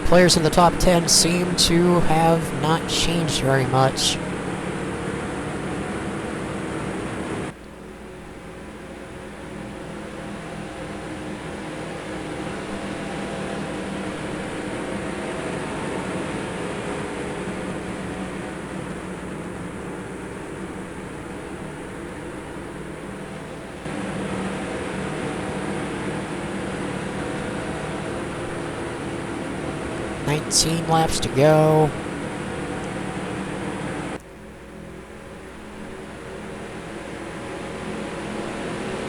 Players in the top 10 seem to have not changed very much. Laps to go.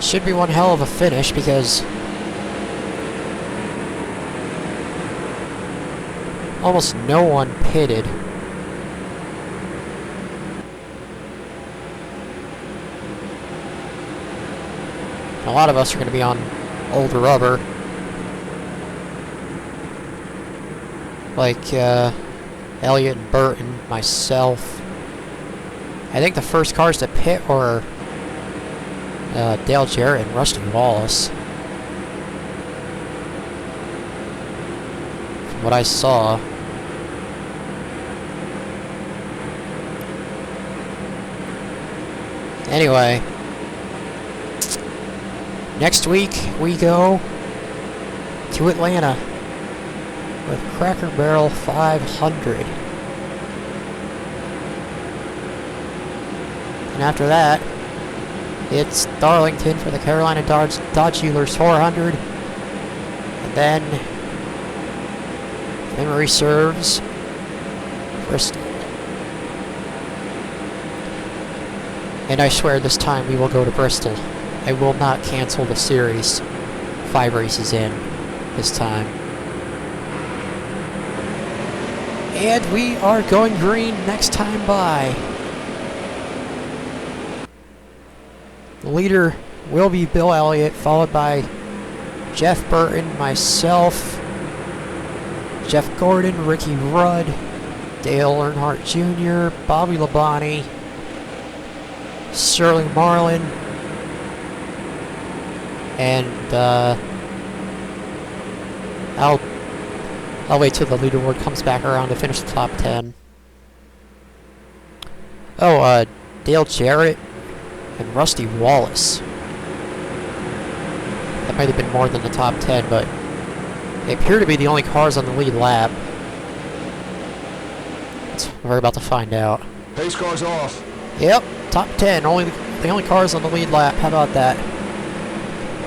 Should be one hell of a finish because almost no one pitted. A lot of us are going to be on older rubber. Like Elliott and Burton, myself. I think the first cars to pit were Dale Jarrett and Rusty Wallace. From what I saw. Anyway. Next week we go to Atlanta with Cracker Barrel 500. And after that, it's Darlington for the Carolina Dodge Dealers 400. And then, if memory serves, Bristol. And I swear this time we will go to Bristol. I will not cancel the series 5 races in this time. And we are going green next time by. The leader will be Bill Elliott, followed by Jeff Burton, myself, Jeff Gordon, Ricky Rudd, Dale Earnhardt Jr., Bobby Labonte, Sterling Marlin, and I'll wait till the leaderboard comes back around to finish the top 10. Oh, Dale Jarrett and Rusty Wallace. That might have been more than the top 10, but they appear to be the only cars on the lead lap. We're about to find out. Pace car's off. Yep, top 10. The only cars on the lead lap. How about that?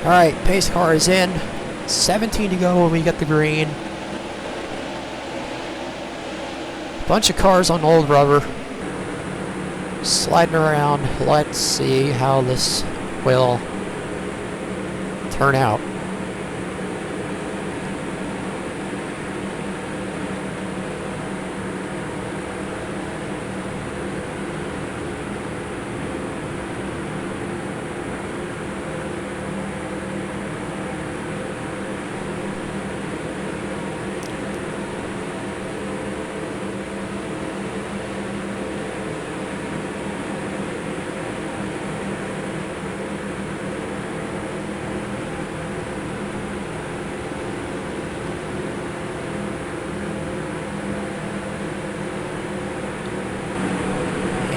Alright, pace car is in. 17 to go when we get the green. Bunch of cars on old rubber. Sliding around. Let's see how this will turn out.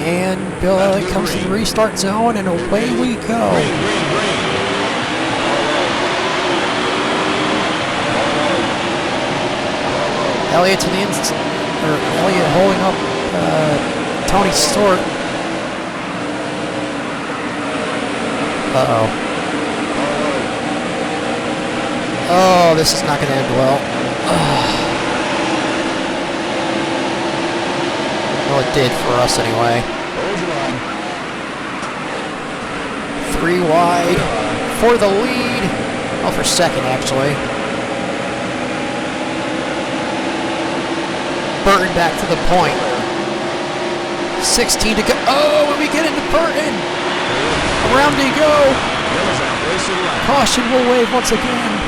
And Bill Elliott comes to the restart zone, and away we go. Elliott to the Elliott holding up Tony Stewart. Uh-oh. Oh, this is not going to end well. Well, it did for us anyway. 3 wide for the lead. Oh, for second, actually. Burton back to the point. 16 to go. Oh, when we get into Burton. Around they go. Caution will wave once again.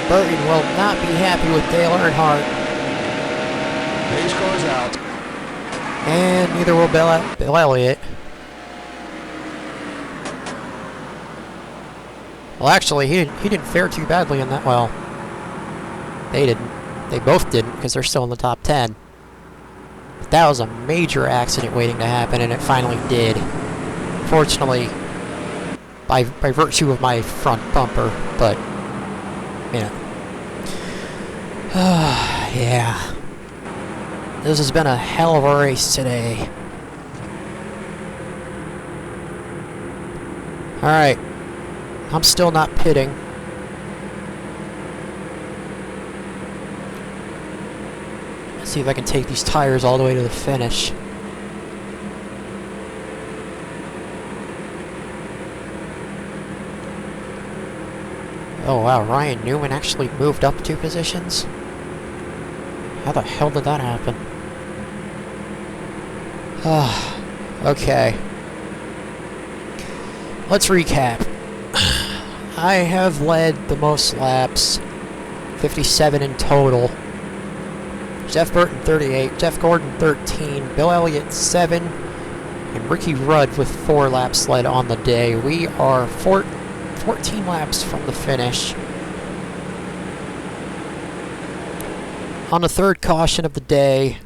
Burton will not be happy with Dale Earnhardt. Pace car's out. And neither will Bill Elliott. Well, actually, he didn't fare too badly in that. Well, they didn't. They both didn't because they're still in the top 10. But that was a major accident waiting to happen, and it finally did. Fortunately, by virtue of my front bumper, but you know. Yeah. This has been a hell of a race today. Alright. I'm still not pitting. Let's see if I can take these tires all the way to the finish. Oh wow, Ryan Newman actually moved up 2 positions? How the hell did that happen? Okay. Let's recap. I have led the most laps, 57 in total. Jeff Burton 38, Jeff Gordon 13, Bill Elliott 7, and Ricky Rudd with 4 laps led on the day. We are 14 laps from the finish. On the third caution of the day,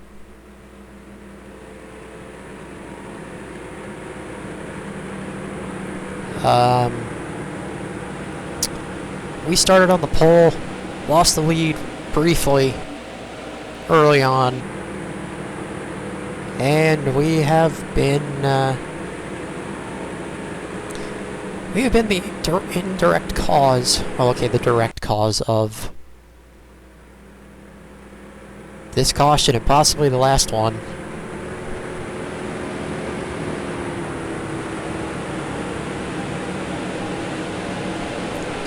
we started on the pole, lost the lead briefly early on, and we have been may have been the indirect cause, well, okay, the direct cause of this caution and possibly the last one.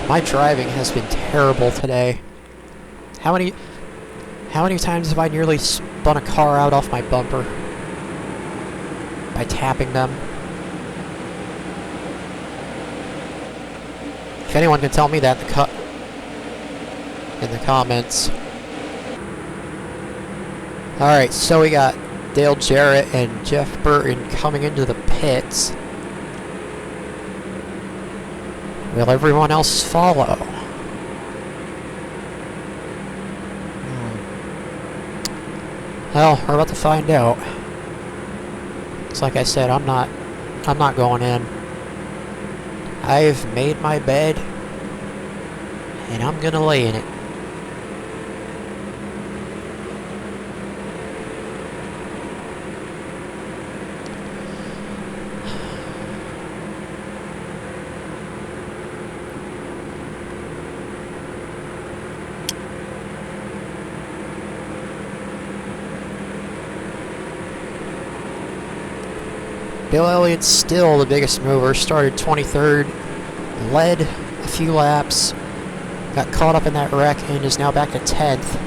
My driving has been terrible today. How many times have I nearly spun a car out off my bumper by tapping them? If anyone can tell me that in the comments. Alright, so we got Dale Jarrett and Jeff Burton coming into the pits. Will everyone else follow? Well, we're about to find out. It's like I said, I'm not going in. I've made my bed, and I'm gonna lay in it. Bill Elliott's still the biggest mover, started 23rd, led a few laps, got caught up in that wreck, and is now back to 10th.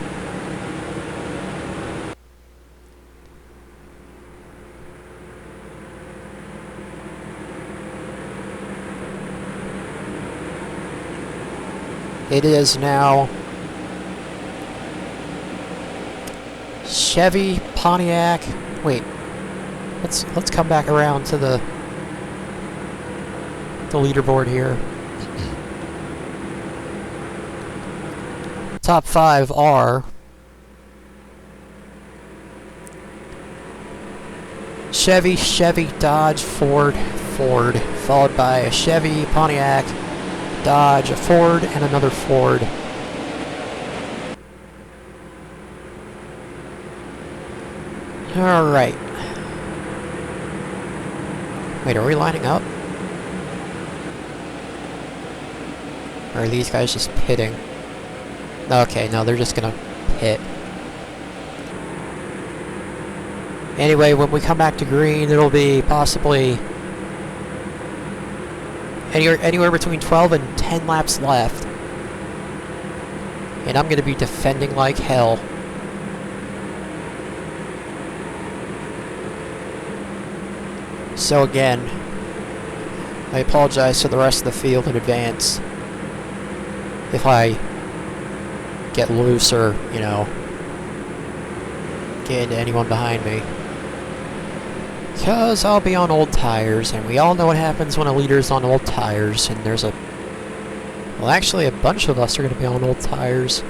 It is now Chevy, Pontiac, wait. Let's come back around to the leaderboard here. Top 5 are Chevy, Dodge, Ford, followed by a Chevy, Pontiac, Dodge, a Ford, and another Ford. All right. Wait, are we lining up? Or are these guys just pitting? Okay, no, they're just gonna pit. Anyway, when we come back to green, it'll be possibly anywhere between 12 and 10 laps left. And I'm gonna be defending like hell. So again, I apologize to the rest of the field in advance if I get loose or, you know, get into anyone behind me. Because I'll be on old tires, and we all know what happens when a leader's on old tires, and there's well, actually a bunch of us are going to be on old tires.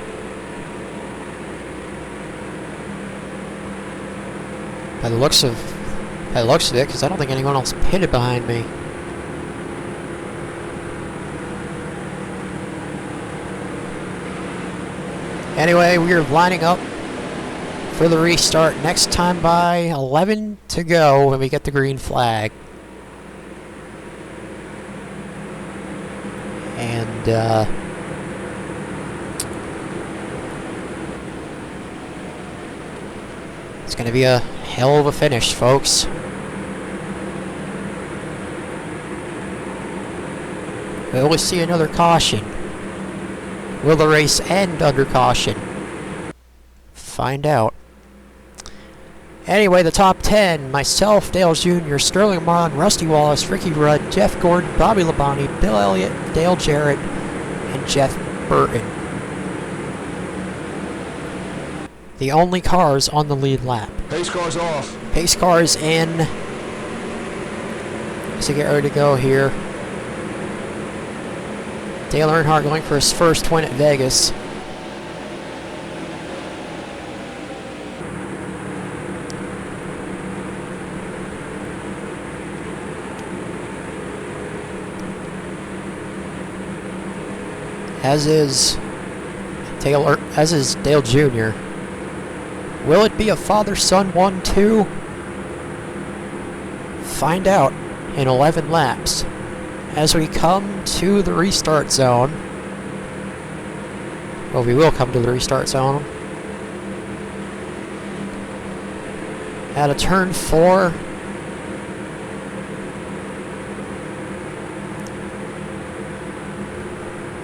By the looks of it, because I don't think anyone else pitted behind me. Anyway, we are lining up for the restart next time by 11 to go when we get the green flag. And, it's going to be a hell of a finish, folks. Will we see another caution? Will the race end under caution? Find out. Anyway, the top 10. Myself, Dale Jr., Sterling Marlin, Rusty Wallace, Ricky Rudd, Jeff Gordon, Bobby Labonte, Bill Elliott, Dale Jarrett, and Jeff Burton. The only cars on the lead lap. Pace car's off. Pace cars in. So get ready to go here. Dale Earnhardt going for his first win at Vegas. As is Dale Jr. Will it be a father-son 1-2? Find out in 11 laps as we come to the restart zone. Well, we will come to the restart zone. Out of turn 4.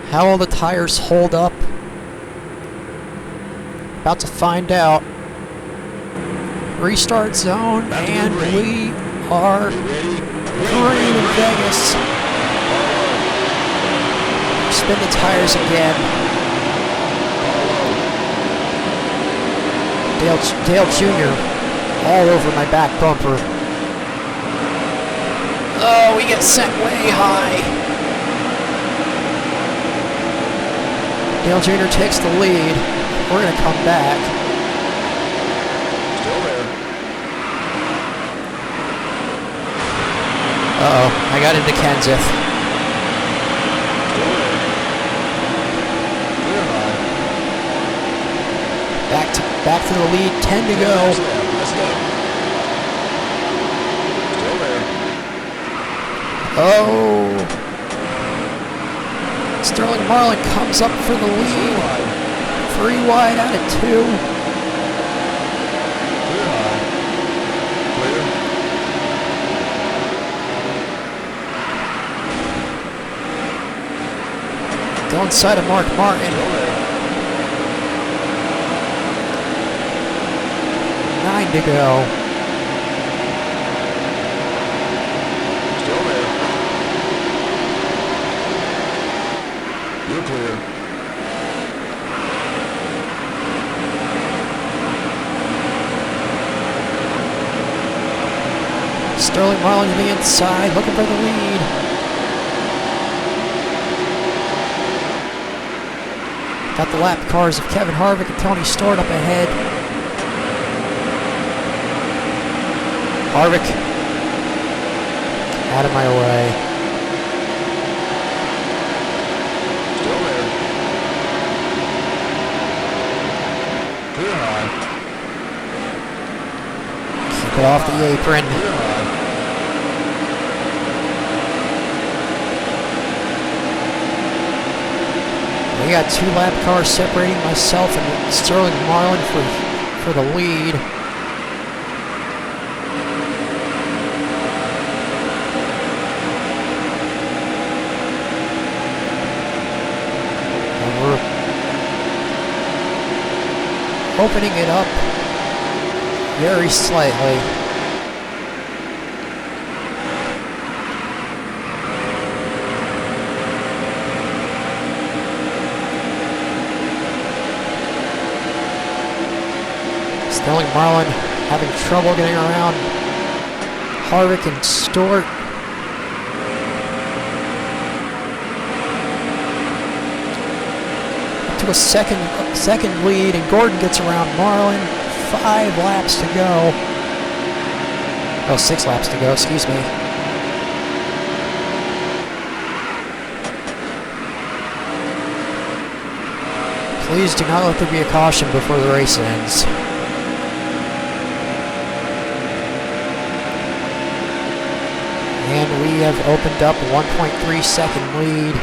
How will the tires hold up? About to find out. Restart zone, and we are green in Vegas. Spin the tires again. Dale Jr. all over my back bumper. Oh, we get sent way high. Dale Jr. takes the lead. We're going to come back. Still there. Uh-oh, I got into Kenseth. Still there. Clear high. Back to the lead, 10 to go. Let's go. Still there. Oh. Sterling Marlin comes up for the lead. 3 wide out of 2. Clear high. Clear. Go inside of Mark Martin. Still there. 9 to go. Still there. You're clear. Sterling Marlin to the inside, looking for the lead. Got the lap cars of Kevin Harvick and Tony Stewart up ahead. Harvick out of my way. Still there. Clear high. Keep it off the apron. Clear high. We got 2 lap cars separating myself and Sterling Marlin for the lead. And we're opening it up very slightly. Sterling Marlin having trouble getting around Harvick and Stewart. To a second lead, and Gordon gets around Marlin. 5 laps to go. Oh, 6 laps to go, excuse me. Please do not let there be a caution before the race ends. And we have opened up a 1.3 second lead.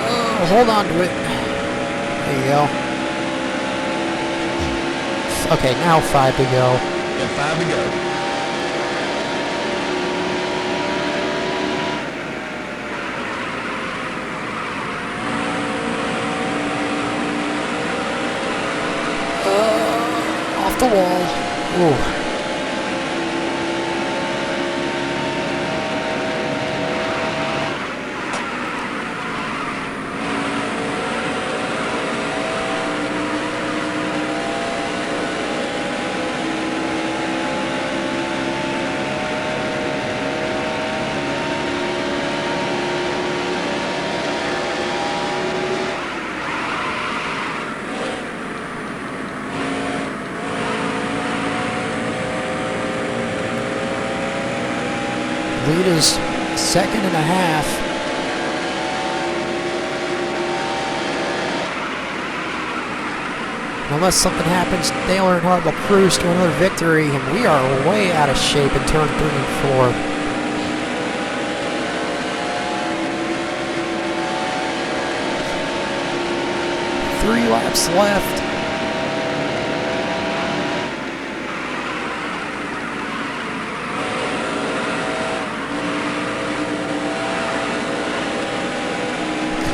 Oh, hold on to it. There you go. Okay, now 5 to go. And 5 to go. Off the wall. Ooh. Lead is 2.5 seconds. Unless something happens, Dale Earnhardt will cruise to another victory, and we are way out of shape in turn 3 and 4. Three laps left.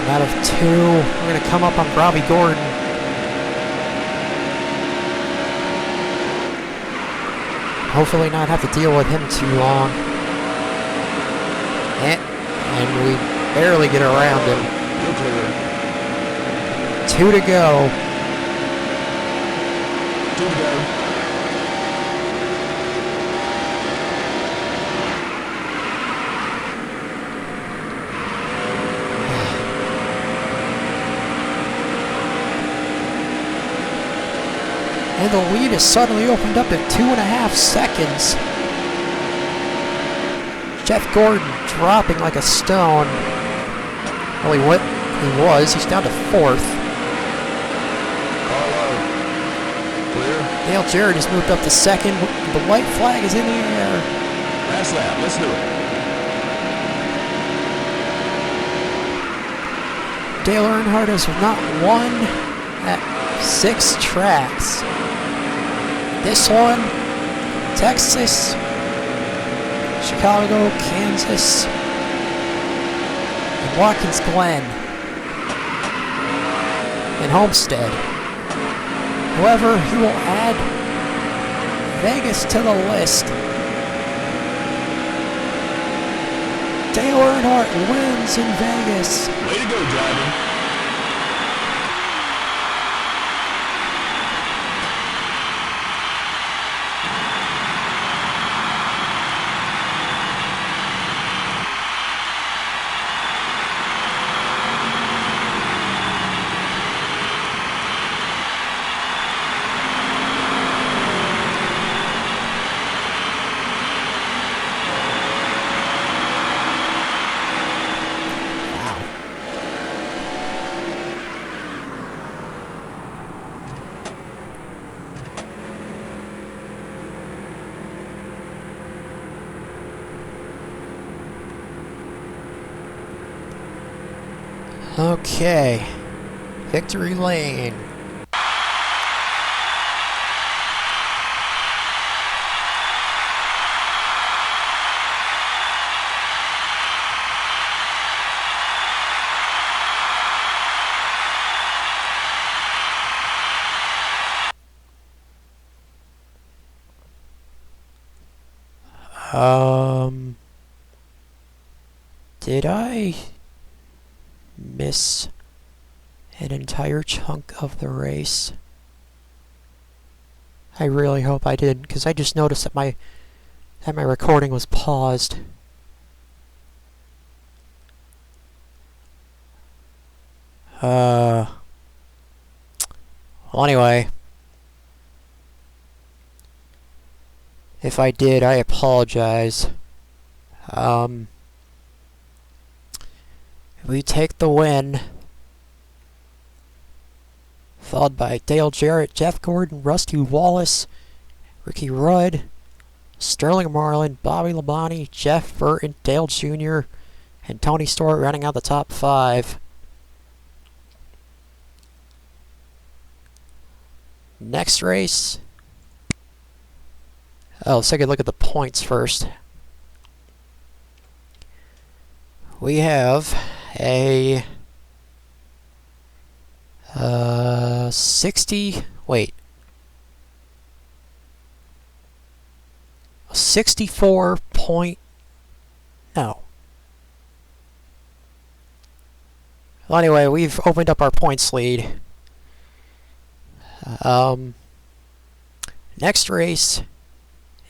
Out of 2, we're going to come up on Robbie Gordon. Hopefully not have to deal with him too long. And we barely get around him. 2 to go. 2 to go. And the lead is suddenly opened up at 2.5 seconds. Jeff Gordon dropping like a stone. Well, he was. He's down to 4th. Clear. Dale Jarrett has moved up to 2nd. The white flag is in the air. Last lap. Let's do it. Dale Earnhardt has not won at 6 tracks. This one, Texas, Chicago, Kansas, and Watkins Glen, and Homestead. However, he will add Vegas to the list. Dale Earnhardt wins in Vegas. Way to go, driver. Okay, victory lane. Did I miss an entire chunk of the race? I really hope I didn't, because I just noticed that my recording was paused. Well, anyway, if I did, I apologize. We take the win, followed by Dale Jarrett, Jeff Gordon, Rusty Wallace, Ricky Rudd, Sterling Marlin, Bobby Labonte, Jeff Burton, Dale Jr., and Tony Stewart running out the top 5. Next race. Oh, let's take a look at the points first. We have a 64 point, no. Well, anyway, we've opened up our points lead. Next race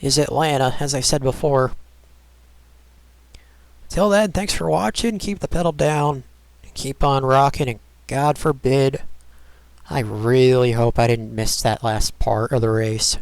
is Atlanta, as I said before. Till then, thanks for watching. Keep the pedal down and keep on rocking. And God forbid, I really hope I didn't miss that last part of the race.